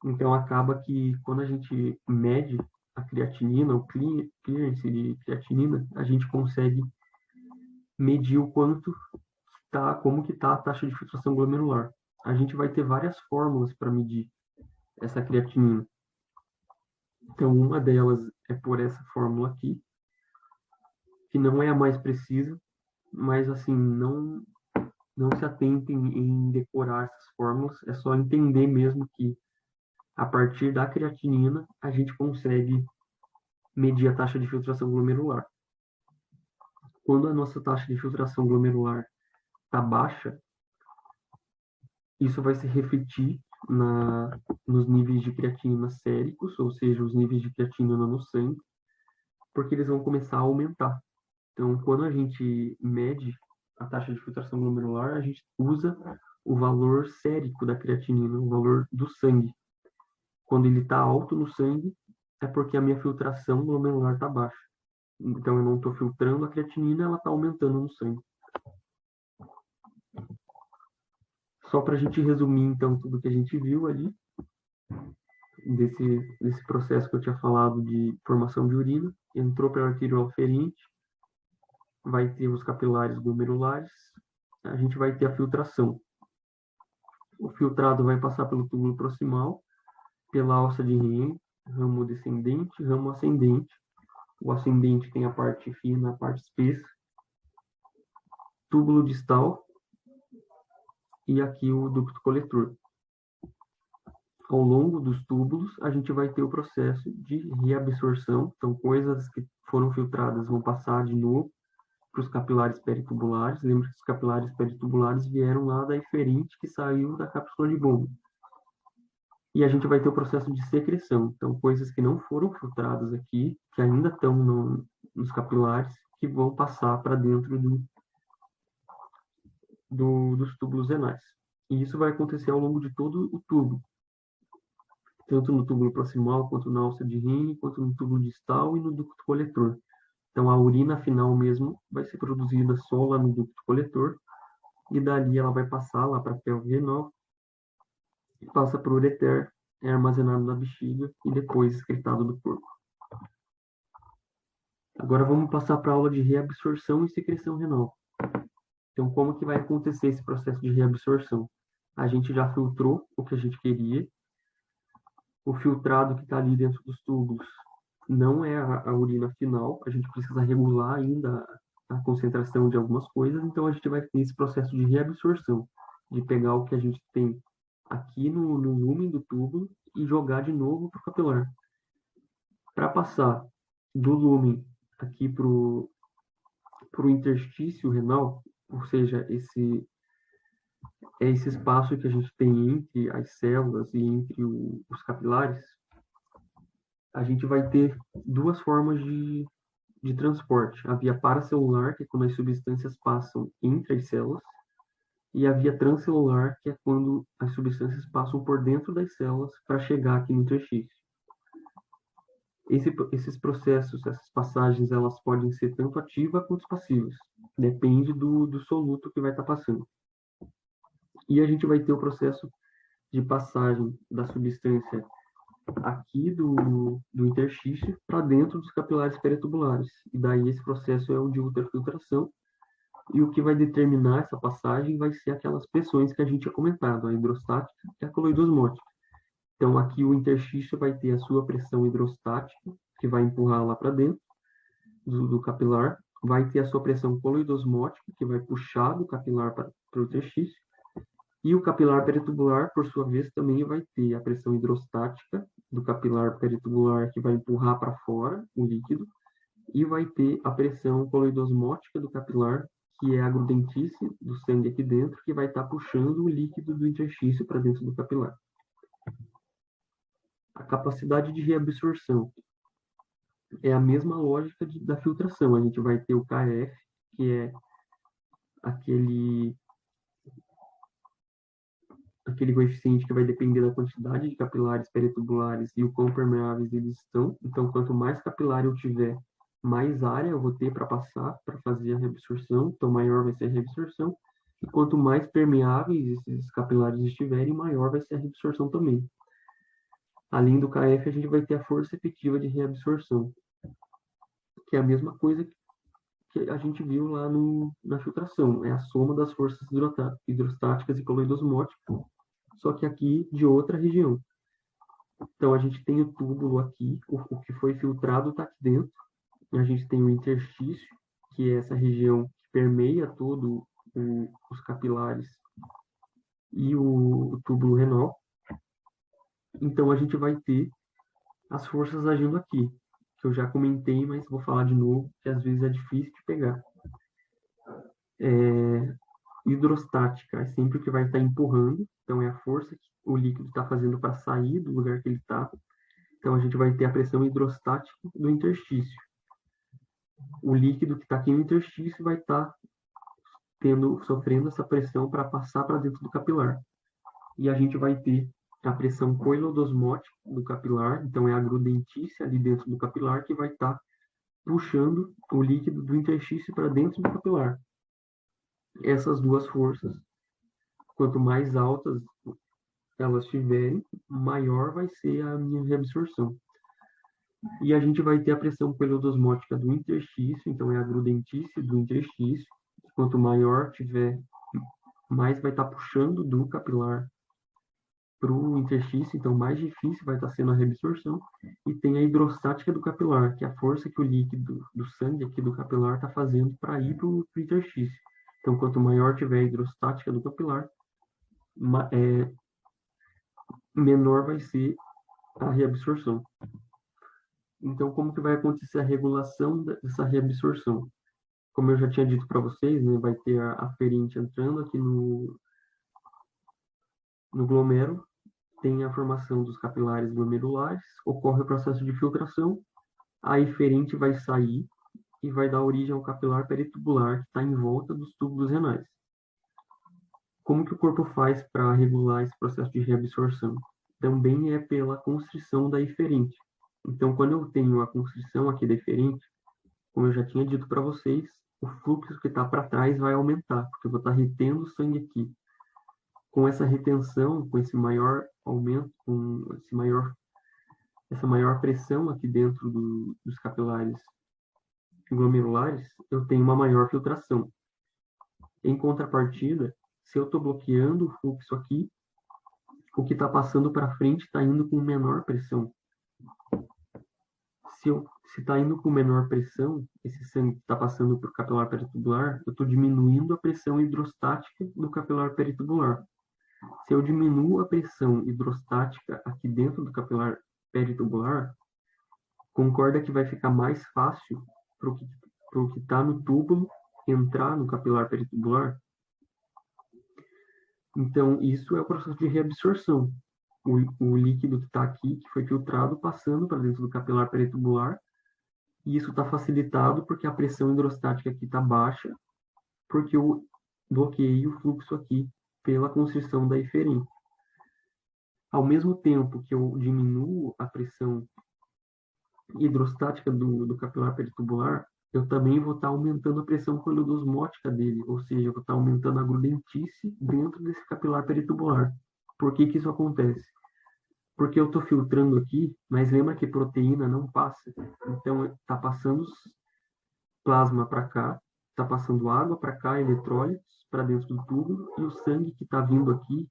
Então, acaba que quando a gente mede a creatinina, o clearance de creatinina, a gente consegue medir o quanto tá, como que está a taxa de filtração glomerular. A gente vai ter várias fórmulas para medir essa creatinina. Então, uma delas é por essa fórmula aqui, que não é a mais precisa, mas assim, não se atentem em decorar essas fórmulas, é só entender mesmo que a partir da creatinina a gente consegue medir a taxa de filtração glomerular. Quando a nossa taxa de filtração glomerular está baixa, isso vai se refletir nos níveis de creatinina séricos, ou seja, os níveis de creatinina no sangue, porque eles vão começar a aumentar. Então, quando a gente mede a taxa de filtração glomerular, a gente usa o valor sérico da creatinina, o valor do sangue. Quando ele está alto no sangue, é porque a minha filtração glomerular está baixa. Então, eu não estou filtrando a creatinina, ela está aumentando no sangue. Só para a gente resumir, então, tudo que a gente viu ali, desse processo que eu tinha falado de formação de urina, entrou pela arteríola ferente, vai ter os capilares glomerulares, a gente vai ter a filtração. O filtrado vai passar pelo túbulo proximal, pela alça de Henle, ramo descendente, ramo ascendente. O ascendente tem a parte fina, a parte espessa. Túbulo distal e aqui o ducto coletor. ao longo dos túbulos, a gente vai ter o processo de reabsorção. Então, coisas que foram filtradas vão passar de novo para os capilares peritubulares. Lembra que os capilares peritubulares vieram lá da eferente que saiu da cápsula de Bowman. E a gente vai ter o processo de secreção. Então, coisas que não foram filtradas aqui, que ainda estão nos capilares, que vão passar para dentro dos túbulos renais. E isso vai acontecer ao longo de todo o tubo, tanto no túbulo proximal, quanto na alça de Henle, quanto no túbulo distal e no ducto coletor. Então, a urina final mesmo vai ser produzida só lá no ducto coletor, e dali ela vai passar lá para a pelve renal, passa para o ureter, é armazenado na bexiga e depois excretado do corpo. Agora vamos passar para a aula de reabsorção e secreção renal. Então, como que vai acontecer esse processo de reabsorção? A gente já filtrou o que a gente queria. O filtrado que está ali dentro dos tubos não é a urina final. A gente precisa regular ainda a concentração de algumas coisas. Então, a gente vai ter esse processo de reabsorção, de pegar o que a gente tem aqui no lumen do tubo e jogar de novo para o capilar. Para passar do lumen aqui para o interstício renal, ou seja, esse espaço que a gente tem entre as células e entre os capilares, a gente vai ter duas formas de transporte. A via paracelular, que é quando as substâncias passam entre as células, e a via transcelular, que é quando as substâncias passam por dentro das células para chegar aqui no interstício. Esses processos, essas passagens, elas podem ser tanto ativas quanto passivas. Depende do soluto que vai estar passando. E a gente vai ter o processo de passagem da substância aqui do interstício para dentro dos capilares peritubulares. E daí esse processo é o de ultrafiltração. E o que vai determinar essa passagem vai ser aquelas pressões que a gente tinha comentado, a hidrostática e a coloidosmótica. Então, aqui o interstício vai ter a sua pressão hidrostática, que vai empurrar lá para dentro do capilar. Vai ter a sua pressão coloidosmótica, que vai puxar do capilar para o interstício. E o capilar peritubular, por sua vez, também vai ter a pressão hidrostática do capilar peritubular, que vai empurrar para fora o líquido. E vai ter a pressão coloidosmótica do capilar, que é a grudentice do sangue aqui dentro, que vai estar puxando o líquido do interstício para dentro do capilar. A capacidade de reabsorção é a mesma lógica da filtração. A gente vai ter o KF, que é aquele coeficiente que vai depender da quantidade de capilares peritubulares e o quão permeáveis eles estão. Então, quanto mais capilar eu tiver, mais área eu vou ter para passar, para fazer a reabsorção. Então, maior vai ser a reabsorção. E quanto mais permeáveis esses capilares estiverem, maior vai ser a reabsorção também. Além do KF, a gente vai ter a força efetiva de reabsorção, que é a mesma coisa que a gente viu lá na filtração. É a soma das forças hidrostáticas e coloidosmóticas, só que aqui de outra região. Então, a gente tem o túbulo aqui, o que foi filtrado está aqui dentro. A gente tem o interstício, que é essa região que permeia todo os capilares e o túbulo renal. Então, a gente vai ter as forças agindo aqui, que eu já comentei, mas vou falar de novo, que às vezes é difícil de pegar. Hidrostática é sempre o que vai estar empurrando, então é a força que o líquido está fazendo para sair do lugar que ele está. Então a gente vai ter a pressão hidrostática do interstício. O líquido que está aqui no interstício vai estar sofrendo essa pressão para passar para dentro do capilar. E a gente vai ter a pressão coilodosmótica do capilar, então é a grudentice ali dentro do capilar que vai estar puxando o líquido do interstício para dentro do capilar. Essas duas forças, quanto mais altas elas estiverem, maior vai ser a minha reabsorção. E a gente vai ter a pressão coilodosmótica do interstício, então é a grudentice do interstício. Quanto maior tiver, mais vai estar puxando do capilar para o interstício, então mais difícil vai estar sendo a reabsorção. E tem a hidrostática do capilar, que é a força que o líquido do sangue aqui do capilar está fazendo para ir para o interstício. Então, quanto maior tiver a hidrostática do capilar, menor vai ser a reabsorção. Então, como que vai acontecer a regulação dessa reabsorção? Como eu já tinha dito para vocês, né, vai ter a aferente entrando aqui no glomérulo, tem a formação dos capilares glomerulares, ocorre o processo de filtração, a eferente vai sair e vai dar origem ao capilar peritubular, que está em volta dos túbulos renais. Como que o corpo faz para regular esse processo de reabsorção? Também é pela constrição da eferente. Então, quando eu tenho a constrição aqui da eferente, como eu já tinha dito para vocês, o fluxo que está para trás vai aumentar, porque eu vou estar retendo sangue aqui. Com essa retenção, com esse maior aumento, com essa maior pressão aqui dentro dos capilares glomerulares, eu tenho uma maior filtração. Em contrapartida, se eu estou bloqueando o fluxo aqui, o que está passando para frente está indo com menor pressão. Se está indo com menor pressão, esse sangue que está passando para o capilar peritubular, eu estou diminuindo a pressão hidrostática do capilar peritubular. Se eu diminuo a pressão hidrostática aqui dentro do capilar peritubular, concorda que vai ficar mais fácil para o que está no túbulo entrar no capilar peritubular? Então, isso é o processo de reabsorção. O líquido que está aqui, que foi filtrado, passando para dentro do capilar peritubular, e isso está facilitado porque a pressão hidrostática aqui está baixa, porque eu bloqueei o fluxo aqui pela constrição da eferente. Ao mesmo tempo que eu diminuo a pressão hidrostática do capilar peritubular, eu também vou estar aumentando a pressão coilodosmótica dele, ou seja, eu vou estar aumentando a grudentice dentro desse capilar peritubular. Por que que isso acontece? Porque eu estou filtrando aqui, mas lembra que proteína não passa. Então, está passando plasma para cá, está passando água para cá, eletrólitos para dentro do túbulo, e o sangue que está vindo aqui,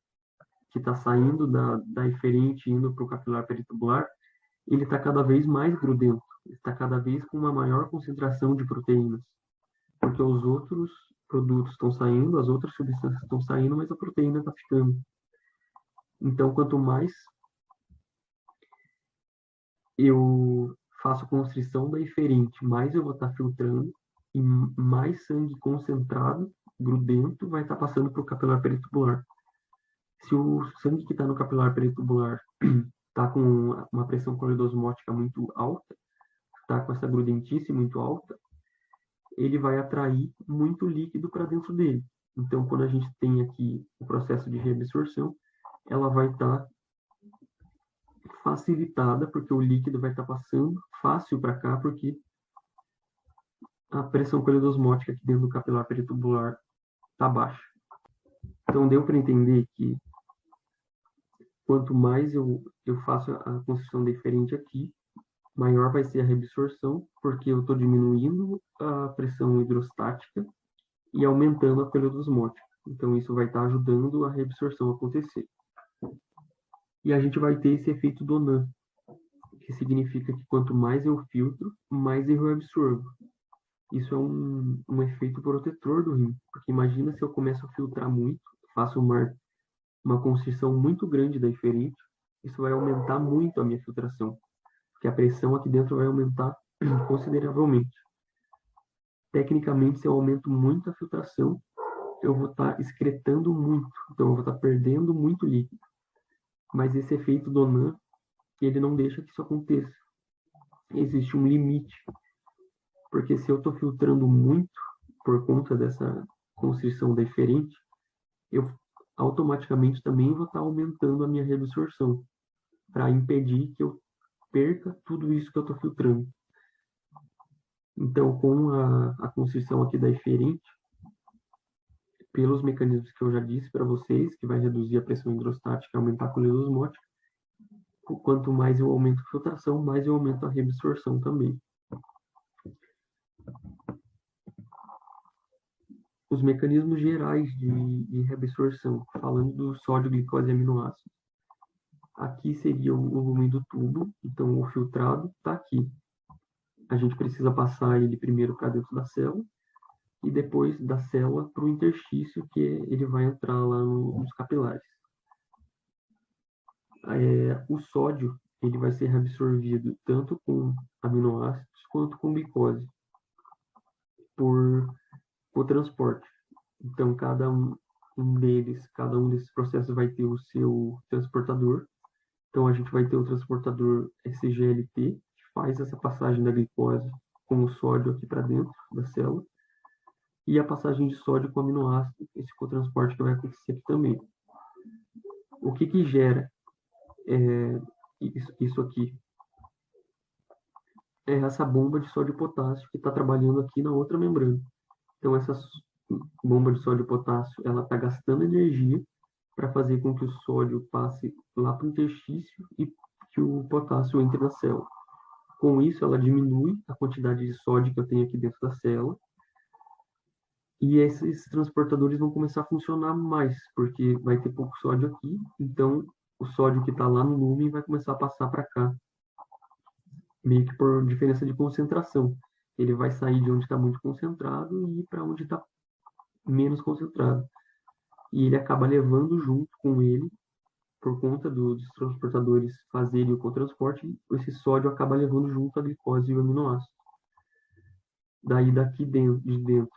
que está saindo da eferente indo para o capilar peritubular, ele está cada vez mais grudento, está cada vez com uma maior concentração de proteínas, porque os outros produtos estão saindo, as outras substâncias estão saindo, mas a proteína está ficando. Então, quanto mais eu faço constrição da eferente, mais eu vou estar filtrando e mais sangue concentrado, grudento, vai estar passando para o capilar peritubular. Se o sangue que está no capilar peritubular está com uma pressão coilodosmótica muito alta, está com essa grudentice muito alta, ele vai atrair muito líquido para dentro dele. Então, quando a gente tem aqui o processo de reabsorção, ela vai estar facilitada, porque o líquido vai estar passando fácil para cá, porque a pressão coilodosmótica aqui dentro do capilar peritubular está baixa. Então, deu para entender que quanto mais eu faço a constrição deferente aqui, maior vai ser a reabsorção, porque eu estou diminuindo a pressão hidrostática e aumentando a coilodosmótica. Então, isso vai estar ajudando a reabsorção a acontecer. E a gente vai ter esse efeito Donan, que significa que quanto mais eu filtro, mais eu absorvo. Isso é um efeito protetor do rim, porque imagina se eu começo a filtrar muito, faço uma constrição muito grande da eferente, isso vai aumentar muito a minha filtração, porque a pressão aqui dentro vai aumentar consideravelmente. Tecnicamente, se eu aumento muito a filtração, eu vou estar excretando muito, então eu vou estar perdendo muito líquido. Mas esse efeito Donan, ele não deixa que isso aconteça. Existe um limite, porque se eu estou filtrando muito por conta dessa constrição deferente, eu automaticamente também vou estar aumentando a minha reabsorção, para impedir que eu perca tudo isso que eu estou filtrando. Então, com a constrição aqui da eferente, pelos mecanismos que eu já disse para vocês, que vai reduzir a pressão hidrostática e aumentar a coilodosmótica, quanto mais eu aumento a filtração, mais eu aumento a reabsorção também. Os mecanismos gerais de reabsorção, falando do sódio, glicose e aminoácidos. Aqui seria o volume do tubo, então o filtrado está aqui. A gente precisa passar ele primeiro para dentro da célula e depois da célula para o interstício, que ele vai entrar lá nos capilares. O sódio ele vai ser reabsorvido tanto com aminoácidos quanto com glicose por transporte. Então, cada um desses processos vai ter o seu transportador. Então, a gente vai ter o transportador SGLT, que faz essa passagem da glicose com o sódio aqui para dentro da célula, e a passagem de sódio com aminoácido, esse cotransporte que vai acontecer aqui também. O que gera isso aqui? É essa bomba de sódio e potássio que está trabalhando aqui na outra membrana. Então, essa bomba de sódio e potássio, ela está gastando energia para fazer com que o sódio passe lá para o interstício e que o potássio entre na célula. Com isso, ela diminui a quantidade de sódio que eu tenho aqui dentro da célula, e esses transportadores vão começar a funcionar mais, porque vai ter pouco sódio aqui, então o sódio que está lá no lumen vai começar a passar para cá, meio que por diferença de concentração. Ele vai sair de onde está muito concentrado e ir para onde está menos concentrado. E ele acaba levando junto com ele, por conta dos transportadores fazerem o cotransporte, esse sódio acaba levando junto a glicose e o aminoácido. Daí de dentro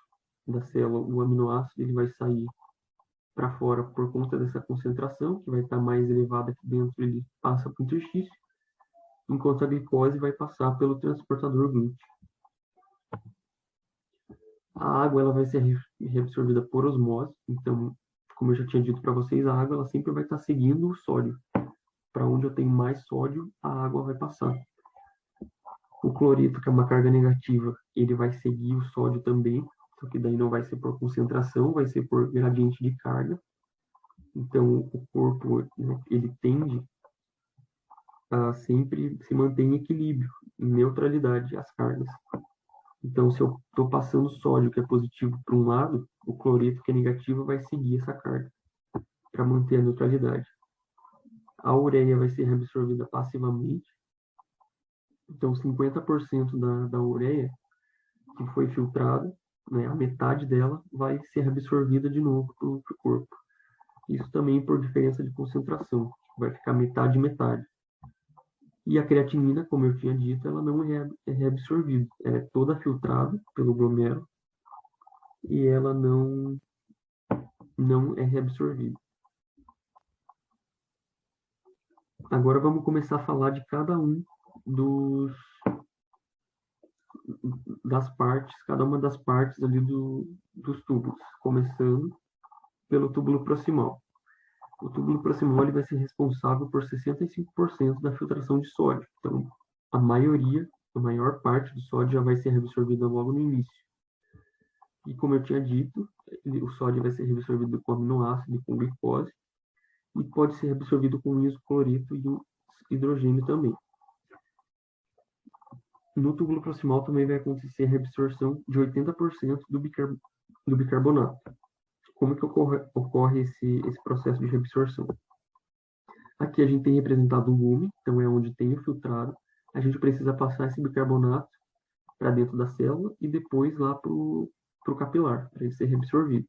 da célula, o aminoácido ele vai sair para fora por conta dessa concentração, que vai estar mais elevada aqui dentro, ele passa para o interstício, enquanto a glicose vai passar pelo transportador glúteo. A água ela vai ser reabsorvida por osmose, então, como eu já tinha dito para vocês, a água ela sempre vai estar seguindo o sódio. Para onde eu tenho mais sódio, a água vai passar. O cloreto, que é uma carga negativa, ele vai seguir o sódio também, só que daí não vai ser por concentração, vai ser por gradiente de carga. Então, o corpo, né, ele tende a sempre se manter em equilíbrio, em neutralidade as cargas. Então, se eu estou passando sódio, que é positivo, para um lado, o cloreto, que é negativo, vai seguir essa carga para manter a neutralidade. A ureia vai ser reabsorvida passivamente. Então, 50% da ureia que foi filtrada, né, a metade dela vai ser reabsorvida de novo para o corpo. Isso também por diferença de concentração, vai ficar metade e metade. E a creatinina, como eu tinha dito, ela não é reabsorvida, ela é toda filtrada pelo glomérulo e ela não é reabsorvida. Agora vamos começar a falar de cada um cada uma das partes ali dos túbulos, começando pelo túbulo proximal. O túbulo proximal ele vai ser responsável por 65% da filtração de sódio. Então, a maior parte do sódio já vai ser reabsorvida logo no início. E como eu tinha dito, o sódio vai ser reabsorvido com aminoácido e com glicose, e pode ser reabsorvido com o isocloreto e o hidrogênio também. No túbulo proximal também vai acontecer a reabsorção de 80% do bicarbonato. Como que ocorre esse processo de reabsorção? Aqui a gente tem representado o lume, então é onde tem o filtrado. A gente precisa passar esse bicarbonato para dentro da célula e depois lá para o capilar, para ele ser reabsorvido.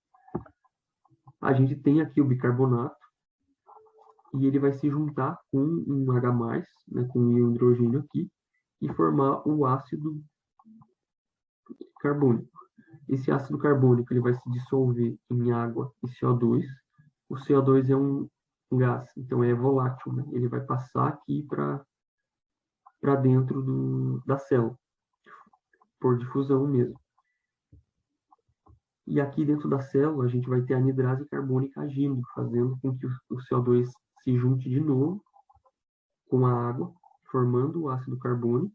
A gente tem aqui o bicarbonato e ele vai se juntar com um H+, né, com um hidrogênio aqui, e formar o ácido carbônico. Esse ácido carbônico ele vai se dissolver em água e CO2. O CO2 é um gás, então é volátil, né? Ele vai passar aqui para dentro da célula, por difusão mesmo. E aqui dentro da célula a gente vai ter a anidrase carbônica agindo, fazendo com que o CO2 se junte de novo com a água, formando o ácido carbônico.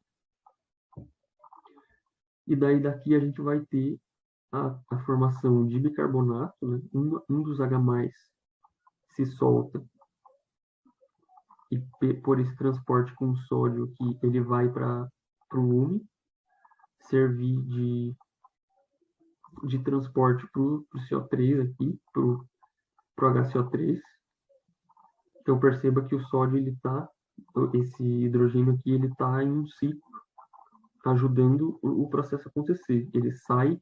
E daí daqui a gente vai ter a formação de bicarbonato, né? Um dos H+ se solta e por esse transporte com sódio aqui, ele vai para o lume, servir de transporte para o CO3 aqui, para o HCO3. Então perceba que o sódio, esse hidrogênio aqui, ele está em um ciclo, ajudando o processo a acontecer. Ele sai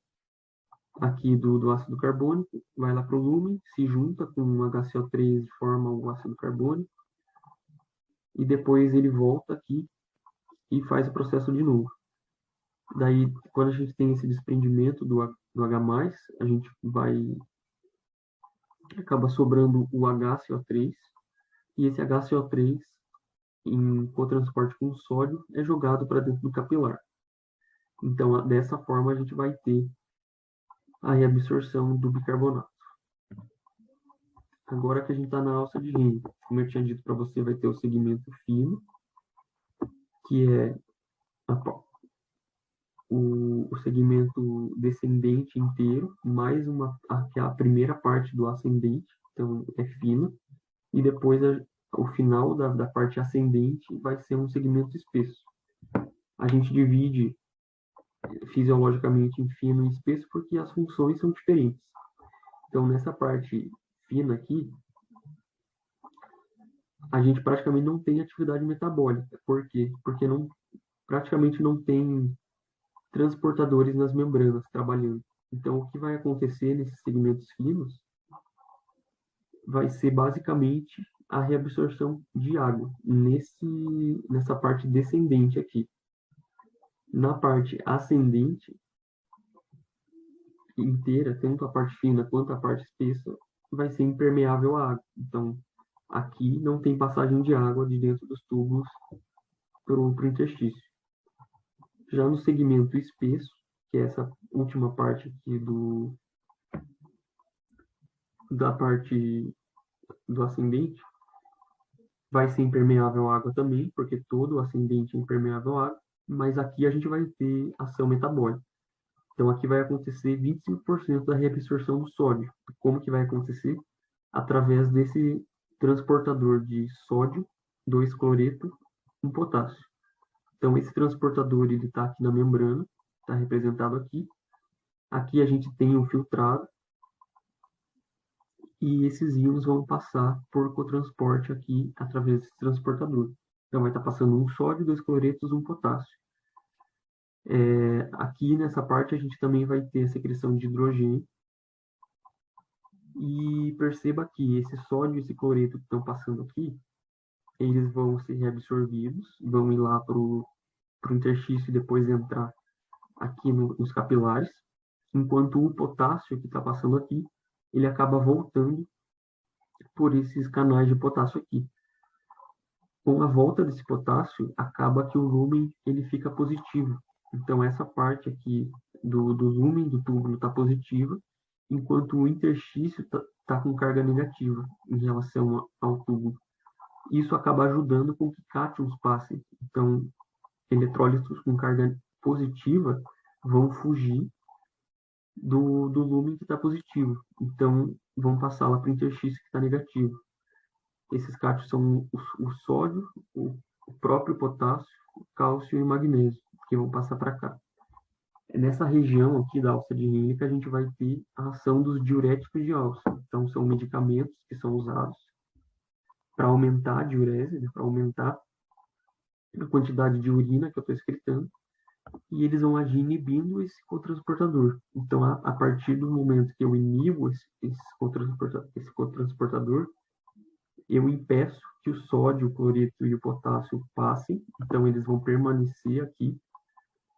aqui do ácido carbônico, vai lá para o lume, se junta com o HCO3 e forma o ácido carbônico. e depois ele volta aqui e faz o processo de novo. Daí, quando a gente tem esse desprendimento do H+, a gente acaba sobrando o HCO3, e esse HCO3, em cotransporte com sódio, é jogado para dentro do capilar. Então, dessa forma, a gente vai ter a reabsorção do bicarbonato. Agora que a gente está na alça de Henle, como eu tinha dito para você, vai ter o segmento fino, que é o segmento descendente inteiro, mais que é a primeira parte do ascendente, então é fino, e depois o final da parte ascendente vai ser um segmento espesso. A gente divide fisiologicamente em fino e espesso porque as funções são diferentes. Então, nessa parte fina aqui, a gente praticamente não tem atividade metabólica. Por quê? Porque praticamente não tem transportadores nas membranas trabalhando. Então, o que vai acontecer nesses segmentos finos vai ser basicamente a reabsorção de água nessa parte descendente aqui. Na parte ascendente inteira, tanto a parte fina quanto a parte espessa, vai ser impermeável à água. Então, aqui não tem passagem de água de dentro dos tubos para o interstício. Já no segmento espesso, que é essa última parte aqui da parte do ascendente, vai ser impermeável à água também, porque todo o ascendente é impermeável à água, mas aqui a gente vai ter ação metabólica. Então, aqui vai acontecer 25% da reabsorção do sódio. Como que vai acontecer? Através desse transportador de sódio, 2-cloreto, 1 potássio. Então, esse transportador está aqui na membrana, está representado aqui. Aqui a gente tem um filtrado, e esses íons vão passar por cotransporte aqui através desse transportador. Então, vai estar passando um sódio, 2 cloretos, 1 potássio. Aqui nessa parte a gente também vai ter a secreção de hidrogênio. E perceba que esse sódio e esse cloreto que estão passando aqui, eles vão ser reabsorvidos, vão ir lá para o interstício e depois entrar aqui nos capilares, enquanto o potássio que está passando aqui, ele acaba voltando por esses canais de potássio aqui. Com a volta desse potássio, acaba que o lúmen ele fica positivo. Então, essa parte aqui do lúmen do túbulo está positiva, enquanto o interstício está com carga negativa em relação ao túbulo. Isso acaba ajudando com que cátions passem. Então, eletrólitos com carga positiva vão fugir do lúmen que está positivo. Então, vão passar lá para o interstício que está negativo. Esses cátions são o sódio, o próprio potássio, o cálcio e o magnésio, que vão passar para cá. É nessa região aqui da alça de Henle que a gente vai ter a ação dos diuréticos de alça. Então, são medicamentos que são usados para aumentar a diurese, né, para aumentar a quantidade de urina que eu estou excretando, e eles vão agir inibindo esse cotransportador. Então, a partir do momento que eu inibo esse cotransportador, eu impeço que o sódio, o cloreto e o potássio passem, então eles vão permanecer aqui.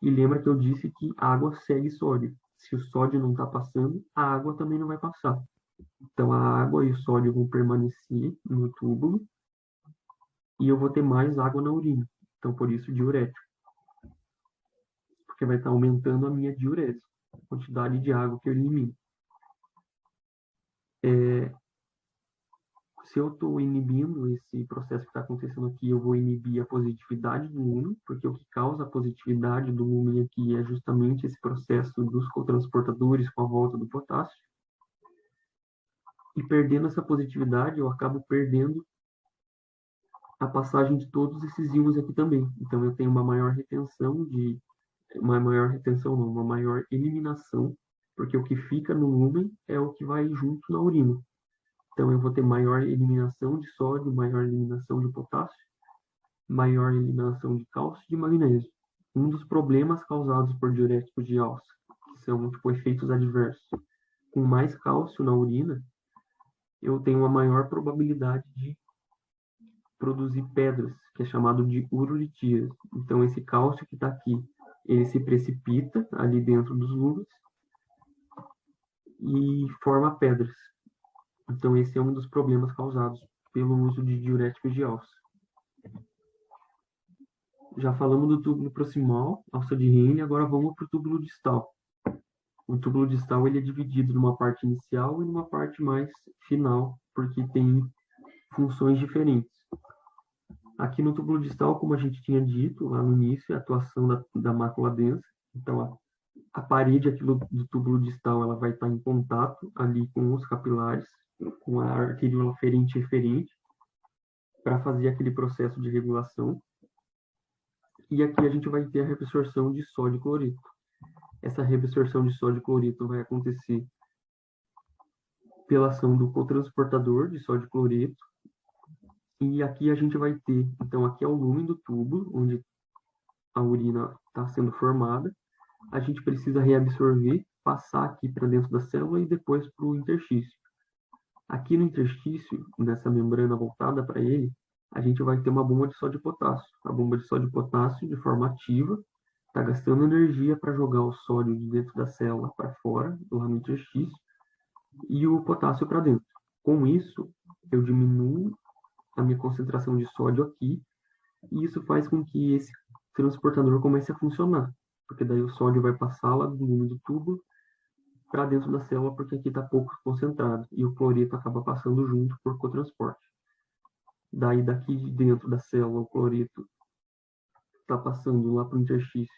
E lembra que eu disse que água segue sódio. Se o sódio não está passando, a água também não vai passar. Então, a água e o sódio vão permanecer no túbulo e eu vou ter mais água na urina. Então, por isso, diurético. Porque vai estar aumentando a minha diurese, a quantidade de água que eu elimino. Se eu estou inibindo esse processo que está acontecendo aqui, eu vou inibir a positividade do lúmen, porque o que causa a positividade do lúmen aqui é justamente esse processo dos cotransportadores com a volta do potássio. E perdendo essa positividade, eu acabo perdendo a passagem de todos esses íons aqui também. Então, eu tenho uma maior uma maior eliminação, porque o que fica no lúmen é o que vai junto na urina. Então, eu vou ter maior eliminação de sódio, maior eliminação de potássio, maior eliminação de cálcio e de magnésio. Um dos problemas causados por diuréticos de alça, que são efeitos adversos, com mais cálcio na urina, eu tenho uma maior probabilidade de produzir pedras, que é chamado de ururitias. Então, esse cálcio que está aqui, ele se precipita ali dentro dos lumes e forma pedras. Então, esse é um dos problemas causados pelo uso de diuréticos de alça. Já falamos do túbulo proximal, alça de Henle, agora vamos para o túbulo distal. O túbulo distal ele é dividido numa parte inicial e numa parte mais final, porque tem funções diferentes. Aqui no túbulo distal, como a gente tinha dito lá no início, é a atuação da mácula densa. Então, a parede aqui do túbulo distal ela vai estar em contato ali com os capilares, com a arteríola ferente e eferente, para fazer aquele processo de regulação. E aqui a gente vai ter a reabsorção de sódio e cloreto. Essa reabsorção de sódio e cloreto vai acontecer pela ação do cotransportador de sódio e cloreto. E aqui a gente vai ter, então aqui é o lumen do tubo, onde a urina está sendo formada. A gente precisa reabsorver, passar aqui para dentro da célula e depois para o interstício. Aqui no interstício, nessa membrana voltada para ele, a gente vai ter uma bomba de sódio e potássio. A bomba de sódio e potássio, de forma ativa, está gastando energia para jogar o sódio de dentro da célula para fora, lá no interstício, e o potássio para dentro. Com isso, eu diminuo a minha concentração de sódio aqui, e isso faz com que esse transportador comece a funcionar, porque daí o sódio vai passar lá do lume do tubo para dentro da célula, porque aqui está pouco concentrado, e o cloreto acaba passando junto por cotransporte. Daí daqui de dentro da célula, o cloreto está passando lá para o interstício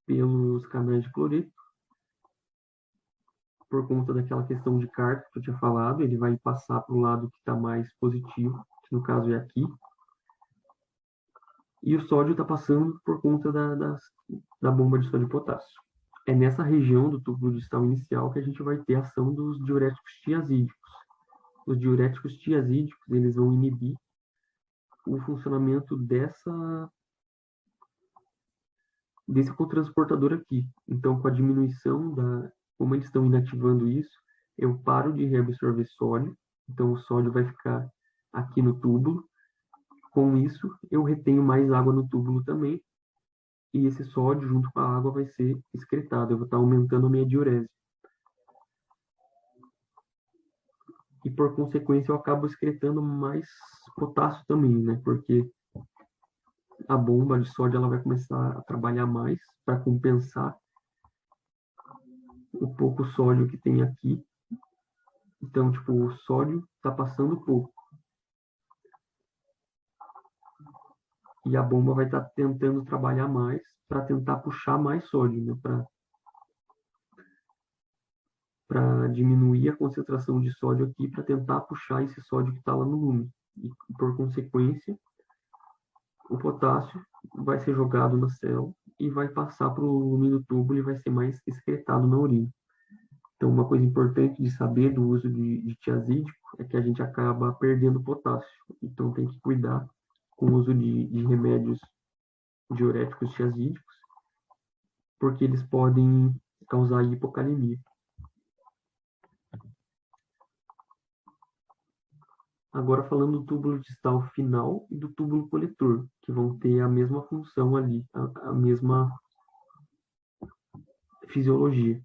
pelos canais de cloreto, por conta daquela questão de carga que eu tinha falado, ele vai passar para o lado que está mais positivo, que no caso é aqui, e o sódio está passando por conta da bomba de sódio e potássio. É nessa região do túbulo distal inicial que a gente vai ter a ação dos diuréticos tiazídicos. Os diuréticos tiazídicos, eles vão inibir o funcionamento desse cotransportador aqui. Então, com a diminuição como eles estão inativando isso, eu paro de reabsorver sódio, então o sódio vai ficar aqui no túbulo. Com isso, eu retenho mais água no túbulo também, e esse sódio, junto com a água, vai ser excretado. Eu vou estar aumentando a minha diurese. E, por consequência, eu acabo excretando mais potássio também, né? Porque a bomba de sódio ela vai começar a trabalhar mais para compensar o pouco sódio que tem aqui. Então, tipo, o sódio está passando pouco. E a bomba vai estar tentando trabalhar mais para tentar puxar mais sódio, né? Para diminuir a concentração de sódio aqui, para tentar puxar esse sódio que está lá no lume. E, por consequência, o potássio vai ser jogado na célula e vai passar para o lume do túbulo e vai ser mais excretado na urina. Então, uma coisa importante de saber do uso de tiazídico é que a gente acaba perdendo potássio. Então, tem que cuidar com o uso de remédios diuréticos tiazídicos, porque eles podem causar hipocalemia. Agora falando do túbulo distal final e do túbulo coletor, que vão ter a mesma função ali, a mesma fisiologia.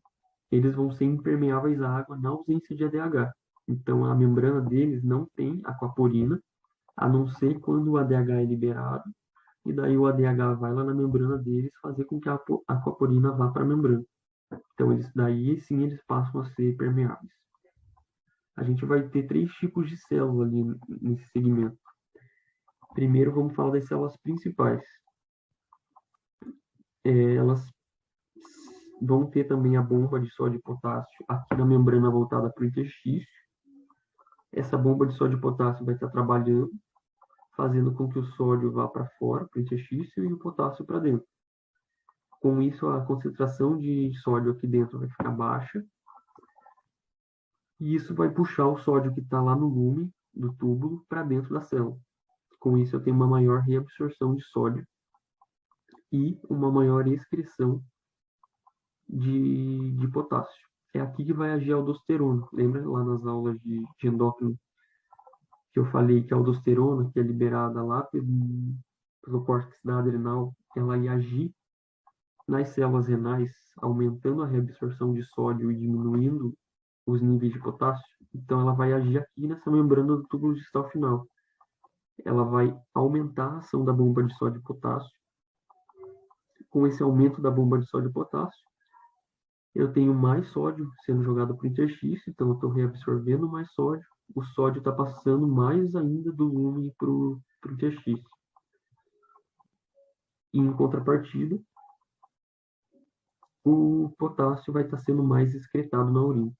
Eles vão ser impermeáveis à água na ausência de ADH. Então, a membrana deles não tem aquaporina, a não ser quando o ADH é liberado, e daí o ADH vai lá na membrana deles fazer com que a aquaporina vá para a membrana. Então, daí sim eles passam a ser permeáveis. A gente vai ter 3 tipos de célula ali nesse segmento. Primeiro, vamos falar das células principais. Elas vão ter também a bomba de sódio e potássio aqui na membrana voltada para o interstício. Essa bomba de sódio e potássio vai estar trabalhando, fazendo com que o sódio vá para fora, para o interstício, e o potássio para dentro. Com isso, a concentração de sódio aqui dentro vai ficar baixa, e isso vai puxar o sódio que está lá no lume do túbulo para dentro da célula. Com isso, eu tenho uma maior reabsorção de sódio e uma maior excreção de potássio. É aqui que vai agir a aldosterona. Lembra lá nas aulas de endócrino que eu falei que a aldosterona, que é liberada lá pelo córtex da adrenal, ela ia agir nas células renais, aumentando a reabsorção de sódio e diminuindo os níveis de potássio. Então, ela vai agir aqui nessa membrana do túbulo distal final. Ela vai aumentar a ação da bomba de sódio e potássio. Com esse aumento da bomba de sódio e potássio, eu tenho mais sódio sendo jogado para o interstício, então eu estou reabsorvendo mais sódio. O sódio está passando mais ainda do lúmen para o interstício. E, em contrapartida, o potássio vai estar sendo mais excretado na urina.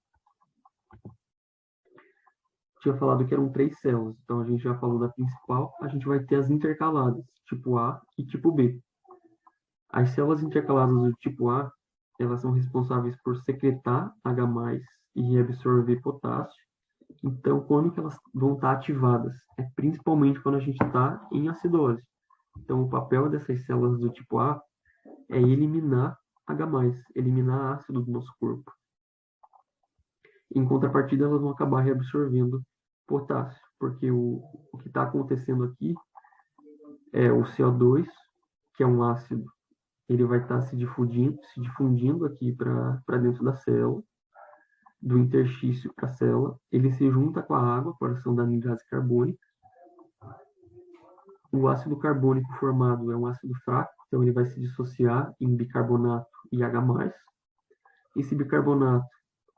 Tinha falado que eram 3 células, então a gente já falou da principal, a gente vai ter as intercaladas, tipo A e tipo B. As células intercaladas do tipo A, elas são responsáveis por secretar H+, e reabsorver potássio. Então, quando que elas vão estar ativadas? É principalmente quando a gente está em acidose. Então, o papel dessas células do tipo A é eliminar H+, eliminar ácido do nosso corpo. Em contrapartida, elas vão acabar reabsorvendo potássio, porque o que está acontecendo aqui é o CO2, que é um ácido, ele vai estar se difundindo aqui para dentro da célula, do interstício para a célula, ele se junta com a água, com a ação da anidase carbônica. O ácido carbônico formado é um ácido fraco, então ele vai se dissociar em bicarbonato e H+. Esse bicarbonato,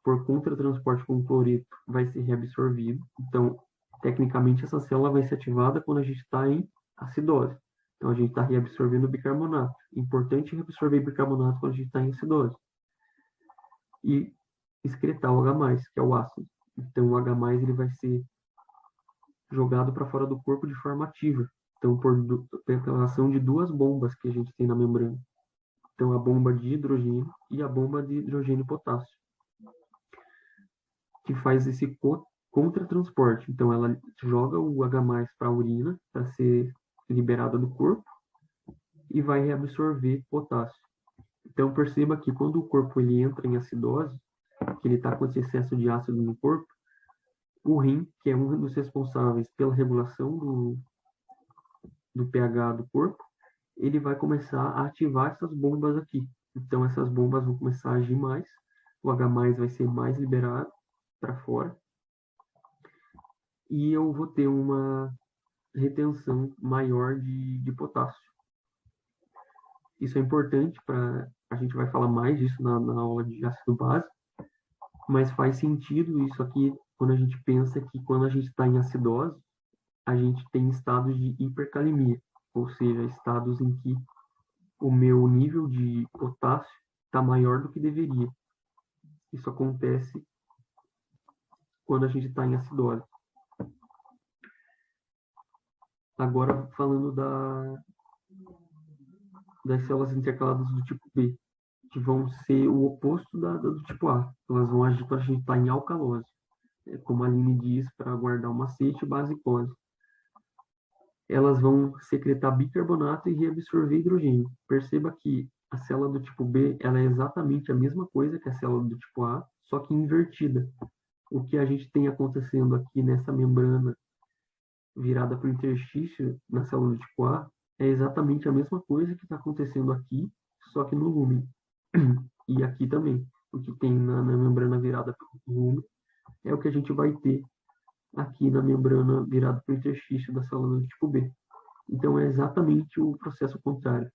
por contratransporte com cloreto, vai ser reabsorvido. Então, tecnicamente, essa célula vai ser ativada quando a gente está em acidose. Então, a gente está reabsorvendo bicarbonato. Importante reabsorver bicarbonato quando a gente está em acidose. E excretar o H+, que é o ácido. Então, o H+, ele vai ser jogado para fora do corpo de forma ativa. Então, pela ação de 2 bombas que a gente tem na membrana. Então, a bomba de hidrogênio e a bomba de hidrogênio e potássio, que faz esse contratransporte. Então, ela joga o H+ para a urina, para ser liberada do corpo, e vai reabsorver potássio. Então, perceba que quando o corpo ele entra em acidose, que ele está com esse excesso de ácido no corpo, o rim, que é um dos responsáveis pela regulação do pH do corpo, ele vai começar a ativar essas bombas aqui. Então, essas bombas vão começar a agir mais, o H+ vai ser mais liberado para fora, e eu vou ter uma retenção maior de potássio. Isso é importante para... A gente vai falar mais disso na aula de ácido base, mas faz sentido isso aqui quando a gente pensa que quando a gente está em acidose, a gente tem estados de hipercalemia, ou seja, estados em que o meu nível de potássio está maior do que deveria. Isso acontece quando a gente está em acidose. Agora, falando das células intercaladas do tipo B, que vão ser o oposto do tipo A. Elas vão agir quando a gente está em alcalose. Como a Aline diz, para guardar o macete, basicose. Elas vão secretar bicarbonato e reabsorver hidrogênio. Perceba que a célula do tipo B ela é exatamente a mesma coisa que a célula do tipo A, só que invertida. O que a gente tem acontecendo aqui nessa membrana virada para o interstício, na célula do tipo A, é exatamente a mesma coisa que está acontecendo aqui, só que no lúmen. E aqui também. O que tem na membrana virada para o lúmen é o que a gente vai ter aqui na membrana virada para o interstício da célula do tipo B. Então, é exatamente o processo contrário.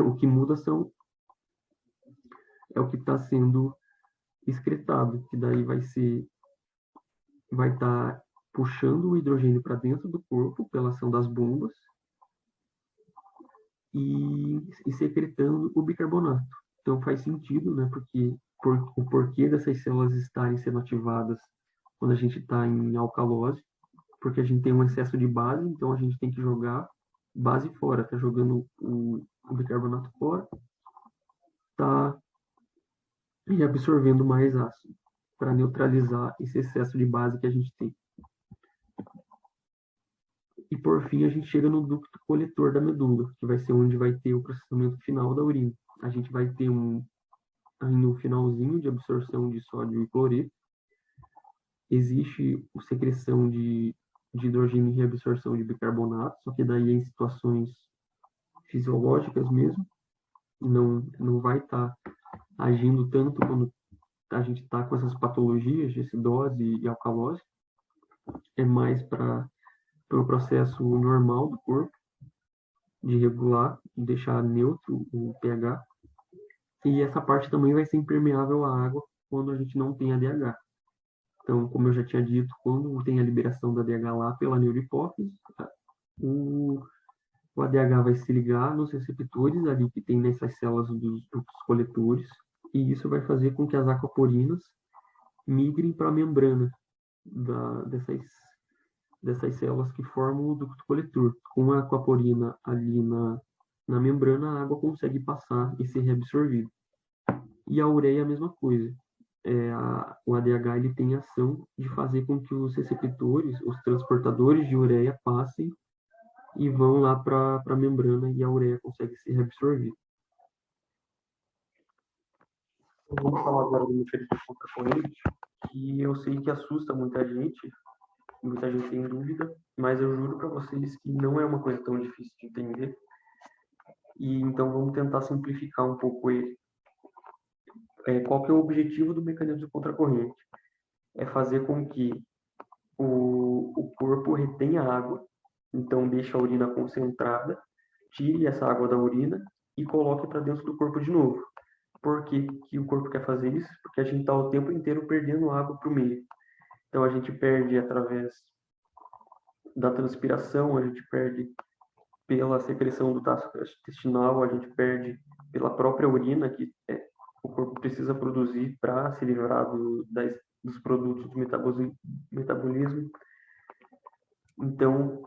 O que muda é o que está sendo excretado, que daí vai estar puxando o hidrogênio para dentro do corpo pela ação das bombas e secretando o bicarbonato. Então, faz sentido, né? Porque o porquê dessas células estarem sendo ativadas quando a gente está em alcalose, porque a gente tem um excesso de base, então a gente tem que jogar base fora, tá jogando o bicarbonato fora, tá absorvendo mais ácido para neutralizar esse excesso de base que a gente tem. E por fim a gente chega no ducto coletor da medula, que vai ser onde vai ter o processamento final da urina. A gente vai ter no finalzinho de absorção de sódio e cloreto, existe a secreção de de hidrogênio e reabsorção de bicarbonato, só que daí é em situações fisiológicas mesmo, não vai estar agindo tanto quando a gente está com essas patologias de acidose e alcalose, é mais para o processo normal do corpo, de regular, de deixar neutro o pH, e essa parte também vai ser impermeável à água quando a gente não tem ADH. Então, como eu já tinha dito, quando tem a liberação da ADH lá pela neurohipófise, o, o ADH vai se ligar nos receptores ali que tem nessas células dos ductos coletores, e isso vai fazer com que as aquaporinas migrem para a membrana dessas células que formam o ducto coletor. Com a aquaporina ali na membrana, a água consegue passar e ser reabsorvida. E a ureia é a mesma coisa. O ADH ele tem a ação de fazer com que os receptores, os transportadores de ureia passem e vão lá para a membrana e a ureia consegue ser reabsorvida. Então, vamos falar agora do mecanismo contracorrente, que eu sei que assusta muita gente tem dúvida, mas eu juro para vocês que não é uma coisa tão difícil de entender. E então vamos tentar simplificar um pouco ele. Qual que é o objetivo do mecanismo contracorrente? É fazer com que o corpo retenha água, então deixa a urina concentrada, tire essa água da urina e coloque para dentro do corpo de novo. Por que o corpo quer fazer isso? Porque a gente está o tempo inteiro perdendo água para o meio. Então a gente perde através da transpiração, a gente perde pela secreção do trato intestinal, a gente perde pela própria urina que o corpo precisa produzir para se livrar dos produtos do metabolismo. Então,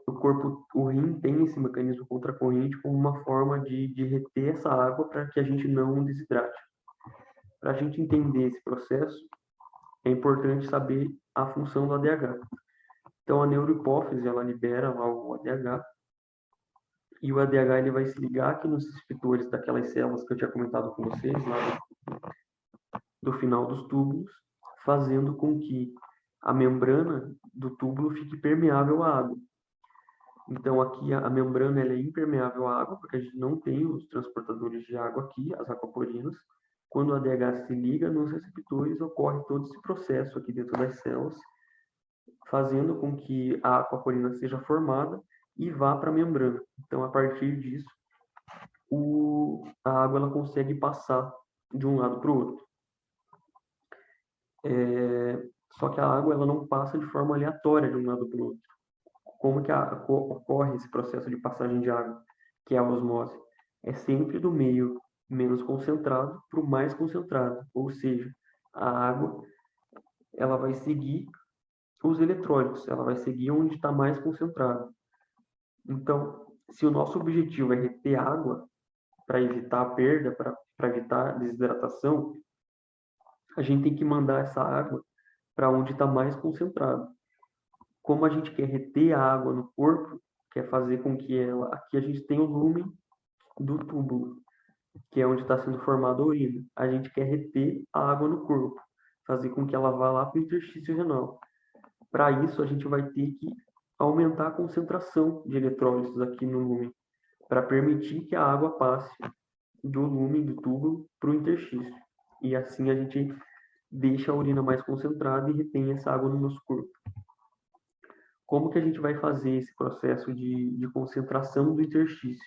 o rim tem esse mecanismo contracorrente como uma forma de reter essa água para que a gente não desidrate. Para a gente entender esse processo, é importante saber a função do ADH. Então, a neurohipófise, ela libera lá o ADH, e o ADH ele vai se ligar aqui nos receptores daquelas células que eu tinha comentado com vocês, lá do final dos túbulos, fazendo com que a membrana do túbulo fique permeável à água. Então, aqui a membrana ela é impermeável à água, porque a gente não tem os transportadores de água aqui, as aquaporinas. Quando o ADH se liga nos receptores, ocorre todo esse processo aqui dentro das células, fazendo com que a aquaporina seja formada e vá para a membrana. Então, a partir disso, a água ela consegue passar de um lado para o outro. Só que a água ela não passa de forma aleatória de um lado para o outro. Como que ocorre esse processo de passagem de água, que é a osmose? É sempre do meio menos concentrado para o mais concentrado, ou seja, a água ela vai seguir os eletrólitos, ela vai seguir onde está mais concentrado. Então, se o nosso objetivo é reter água para evitar a perda, para evitar a desidratação, a gente tem que mandar essa água para onde está mais concentrado. Como a gente quer reter a água no corpo, quer fazer com que ela... Aqui a gente tem o lumen do túbulo, que é onde está sendo formada a urina. A gente quer reter a água no corpo, fazer com que ela vá lá para o interstício renal. Para isso, a gente vai ter que aumentar a concentração de eletrólitos aqui no lumen, para permitir que a água passe do lumen do túbulo para o interstício. E assim a gente deixa a urina mais concentrada e retém essa água no nosso corpo. Como que a gente vai fazer esse processo de concentração do interstício?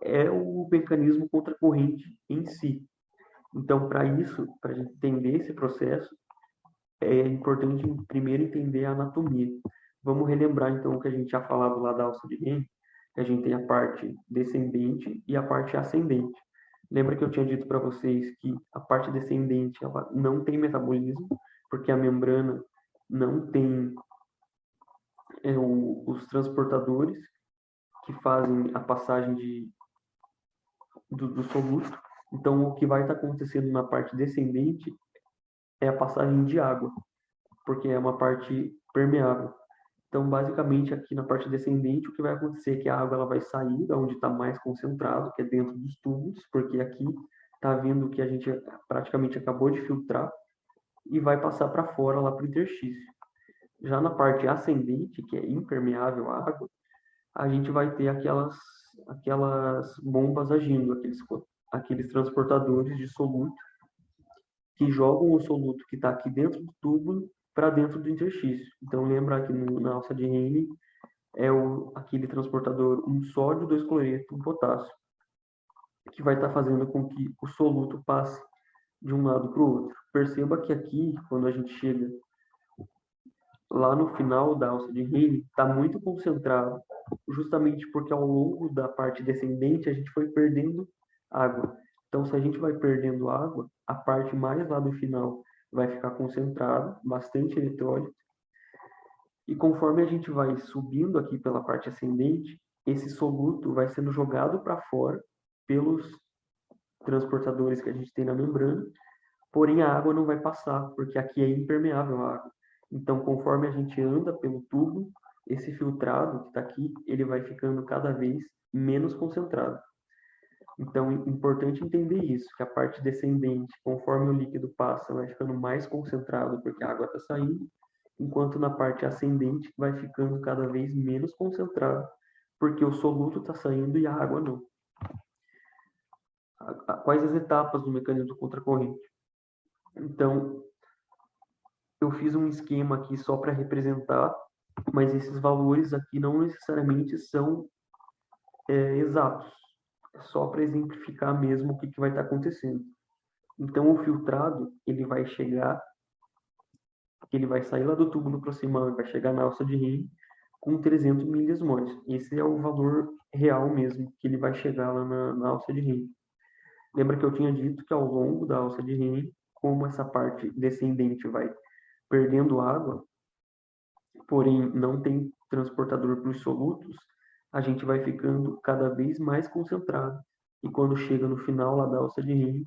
É o mecanismo contracorrente em si. Então, para isso, para a gente entender esse processo, é importante primeiro entender a anatomia. Vamos relembrar, então, o que a gente já falado lá da alça de Henle, que a gente tem a parte descendente e a parte ascendente. Lembra que eu tinha dito para vocês que a parte descendente ela não tem metabolismo, porque a membrana não tem os transportadores que fazem a passagem do soluto. Então, o que vai estar acontecendo na parte descendente é a passagem de água, porque é uma parte permeável. Então, basicamente, aqui na parte descendente, o que vai acontecer é que a água ela vai sair da onde está mais concentrado, que é dentro dos túbulos, porque aqui está vindo que a gente praticamente acabou de filtrar, e vai passar para fora, lá para o interstício. Já na parte ascendente, que é impermeável à água, a gente vai ter aquelas bombas agindo, aqueles transportadores de soluto que jogam o soluto que está aqui dentro do tubo para dentro do interstício. Então, lembra que na alça de Henle é aquele transportador, um sódio, dois cloreto, um potássio, que vai estar fazendo com que o soluto passe de um lado para o outro. Perceba que aqui, quando a gente chega lá no final da alça de Henle, está muito concentrado, justamente porque ao longo da parte descendente a gente foi perdendo água. Então, se a gente vai perdendo água, a parte mais lá do final vai ficar concentrada, bastante eletrólito, e conforme a gente vai subindo aqui pela parte ascendente, esse soluto vai sendo jogado para fora pelos transportadores que a gente tem na membrana, porém a água não vai passar, porque aqui é impermeável à água. Então, conforme a gente anda pelo tubo, esse filtrado que está aqui, ele vai ficando cada vez menos concentrado. Então, é importante entender isso, que a parte descendente, conforme o líquido passa, vai ficando mais concentrado porque a água está saindo, enquanto na parte ascendente vai ficando cada vez menos concentrado, porque o soluto está saindo e a água não. Quais as etapas do mecanismo do contracorrente? Então, eu fiz um esquema aqui só para representar, mas esses valores aqui não necessariamente são exatos. É só para exemplificar mesmo o que vai estar acontecendo. Então, o filtrado, ele vai sair lá do tubo no proximal e vai chegar na alça de Henle com 300 milismols. Esse é o valor real mesmo, que ele vai chegar lá na alça de Henle. Lembra que eu tinha dito que ao longo da alça de Henle, como essa parte descendente vai perdendo água, porém não tem transportador para os solutos, a gente vai ficando cada vez mais concentrado. E quando chega no final lá da alça de Henle,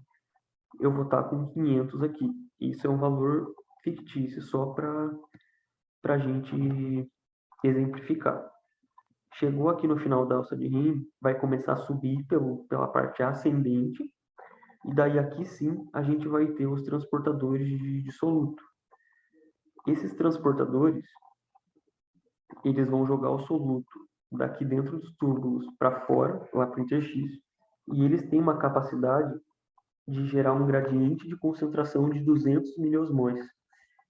eu vou estar com 500 aqui. Isso é um valor fictício, só para a gente exemplificar. Chegou aqui no final da alça de Henle, vai começar a subir pela parte ascendente, e daí aqui sim a gente vai ter os transportadores de soluto. Esses transportadores, eles vão jogar o soluto daqui dentro dos túbulos para fora, lá para o interstício, e eles têm uma capacidade de gerar um gradiente de concentração de 200 miliosmols.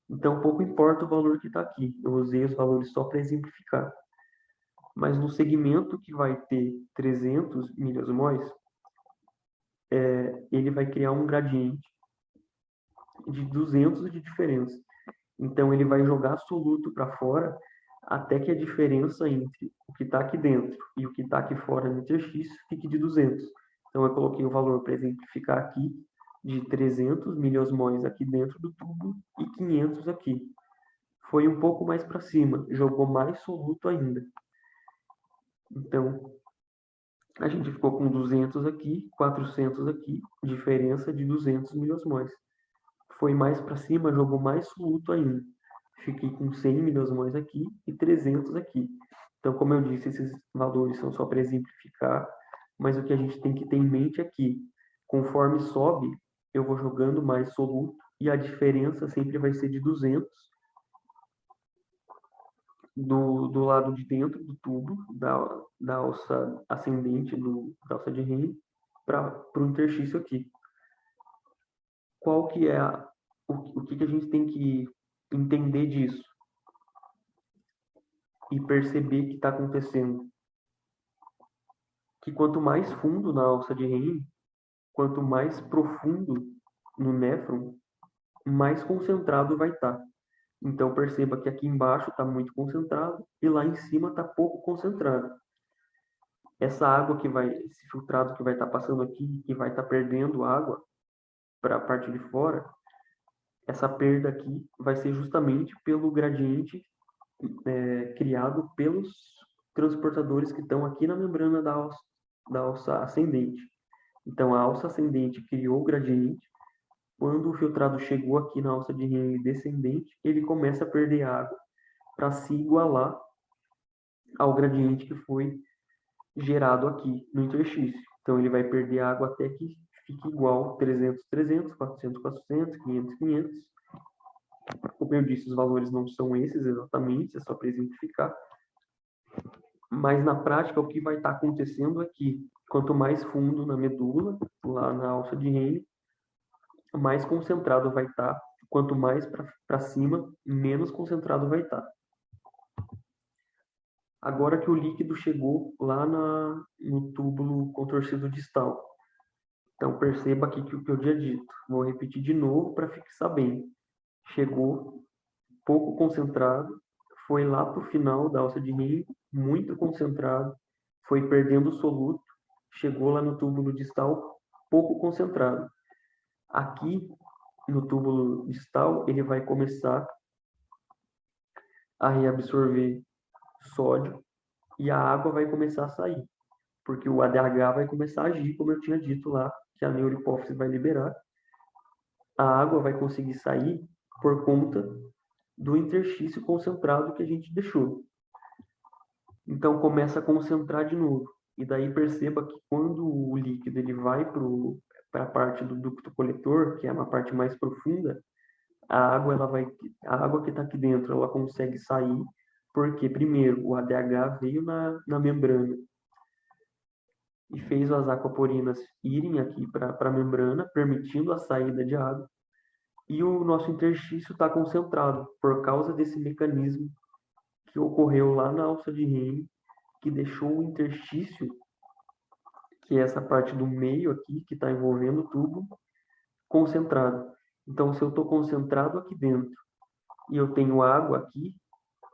Então, pouco importa o valor que está aqui. Eu usei os valores só para exemplificar. Mas no segmento que vai ter 300 miliosmols, ele vai criar um gradiente de 200 de diferença. Então, ele vai jogar soluto para fora até que a diferença entre o que está aqui dentro e o que está aqui fora no interstício fique de 200. Então, eu coloquei o valor para exemplificar aqui de 300 miliosmols aqui dentro do tubo e 500 aqui. Foi um pouco mais para cima, jogou mais soluto ainda. Então, a gente ficou com 200 aqui, 400 aqui, diferença de 200 miliosmols. Foi mais para cima, jogou mais soluto ainda. Fiquei com 100 miliosmols aqui e 300 aqui. Então, como eu disse, esses valores são só para exemplificar, mas o que a gente tem que ter em mente é que, conforme sobe, eu vou jogando mais soluto e a diferença sempre vai ser de 200 do lado de dentro do tubo, da alça ascendente, da alça de Henle, para o interstício aqui. Qual que é o que a gente tem que entender disso e perceber que está acontecendo? Que quanto mais fundo na alça de Henle, quanto mais profundo no néfron, mais concentrado vai estar. Então perceba que aqui embaixo está muito concentrado e lá em cima está pouco concentrado. Essa água esse filtrado que vai estar passando aqui, que vai estar perdendo água para a parte de fora, essa perda aqui vai ser justamente pelo gradiente criado pelos transportadores que estão aqui na membrana da alça ascendente. Então, a alça ascendente criou o gradiente. Quando o filtrado chegou aqui na alça de Henle descendente, ele começa a perder água para se igualar ao gradiente que foi gerado aqui no interstício. Então, ele vai perder água até que fique igual 300, 300, 400, 400, 500, 500. Como eu disse, os valores não são esses exatamente, é só para exemplificar. Mas na prática, o que vai estar acontecendo é que quanto mais fundo na medula, lá na alça de Henle, mais concentrado vai estar. Quanto mais para cima, menos concentrado vai estar. Agora que o líquido chegou lá no túbulo contorcido distal. Então, perceba aqui que o que eu tinha dito. Vou repetir de novo para fixar bem. Chegou pouco concentrado, foi lá para o final da alça de Henle, muito concentrado, foi perdendo o soluto, chegou lá no túbulo distal, pouco concentrado. Aqui, no túbulo distal, ele vai começar a reabsorver sódio e a água vai começar a sair, porque o ADH vai começar a agir, como eu tinha dito lá, que a neurohipófise vai liberar. A água vai conseguir sair por conta do interstício concentrado que a gente deixou. Então começa a concentrar de novo. E daí perceba que quando o líquido ele vai para a parte do ducto coletor, que é uma parte mais profunda, a água que está aqui dentro, ela consegue sair, porque primeiro o ADH veio na membrana e fez as aquaporinas irem aqui para a membrana, permitindo a saída de água. E o nosso interstício está concentrado por causa desse mecanismo que ocorreu lá na alça de Henle, que deixou o interstício, que é essa parte do meio aqui, que está envolvendo o tubo, concentrado. Então, se eu estou concentrado aqui dentro e eu tenho água aqui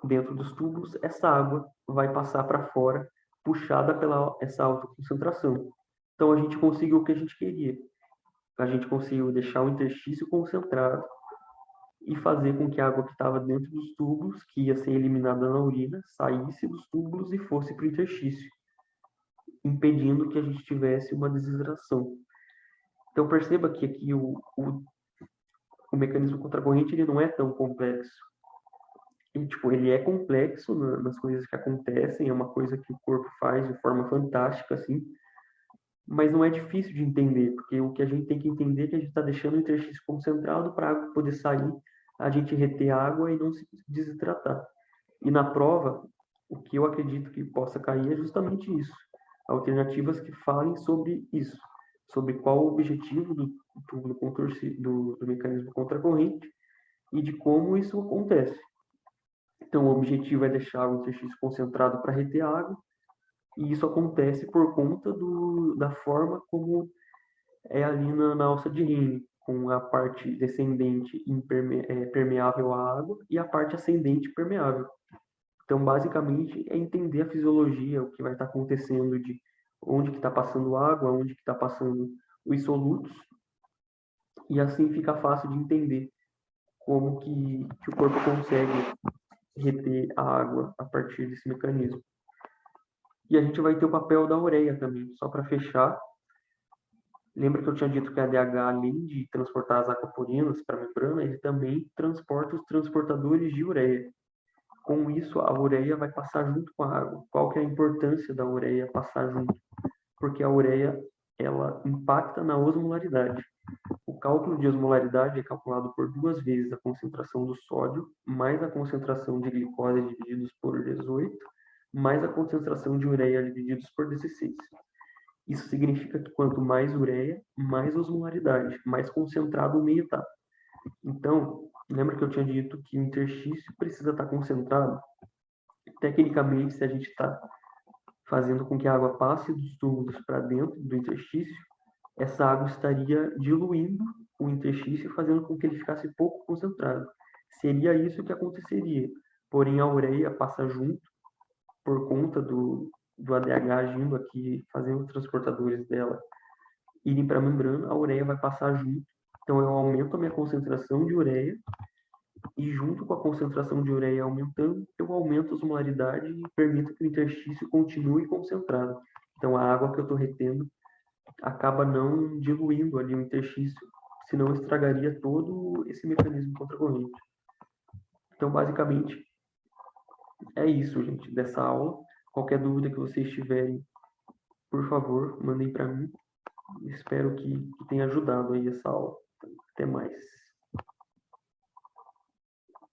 dentro dos tubos, essa água vai passar para fora, puxada pela essa alta concentração. Então, a gente conseguiu o que a gente queria. A gente conseguiu deixar o interstício concentrado e fazer com que a água que estava dentro dos tubos, que ia ser eliminada na urina, saísse dos tubos e fosse para o interstício, impedindo que a gente tivesse uma desidratação. Então perceba que aqui o mecanismo contracorrente ele não é tão complexo. E, tipo, ele é complexo nas coisas que acontecem, é uma coisa que o corpo faz de forma fantástica, assim, mas não é difícil de entender, porque o que a gente tem que entender é que a gente está deixando o interstício concentrado para a água poder sair, a gente reter água e não se desidratar. E na prova, o que eu acredito que possa cair é justamente isso. Alternativas que falem sobre isso, sobre qual o objetivo do túbulo contorcido, do mecanismo contracorrente e de como isso acontece. Então, o objetivo é deixar o interstício concentrado para reter água, e isso acontece por conta da forma como é ali na alça de Henle, com a parte descendente permeável à água e a parte ascendente permeável. Então, basicamente, é entender a fisiologia, o que vai estar acontecendo, de onde que está passando água, onde que está passando os solutos, e assim fica fácil de entender como que o corpo consegue reter a água a partir desse mecanismo. E a gente vai ter o papel da ureia também, só para fechar. Lembra que eu tinha dito que a ADH, além de transportar as aquaporinas para a membrana, ele também transporta os transportadores de ureia. Com isso, a ureia vai passar junto com a água. Qual que é a importância da ureia passar junto? Porque a ureia, ela impacta na osmolaridade. O cálculo de osmolaridade é calculado por 2 vezes a concentração do sódio, mais a concentração de glicose divididos por 18, mais a concentração de ureia divididos por 16. Isso significa que quanto mais ureia, mais osmolaridade, mais concentrado o meio está. Então, lembra que eu tinha dito que o interstício precisa estar concentrado? Tecnicamente, se a gente está fazendo com que a água passe dos túbulos para dentro do interstício, essa água estaria diluindo o interstício, fazendo com que ele ficasse pouco concentrado. Seria isso que aconteceria. Porém, a ureia passa junto, por conta do ADH agindo aqui, fazendo os transportadores dela irem para a membrana, a ureia vai passar junto. Então, eu aumento a minha concentração de ureia, e junto com a concentração de ureia aumentando, eu aumento a osmolaridade e permito que o interstício continue concentrado. Então, a água que eu estou retendo acaba não diluindo ali o interstício, senão estragaria todo esse mecanismo contracorrente. Então, basicamente, é isso, gente, dessa aula. Qualquer dúvida que vocês tiverem, por favor, mandem para mim. Espero que tenha ajudado aí essa aula. Até mais.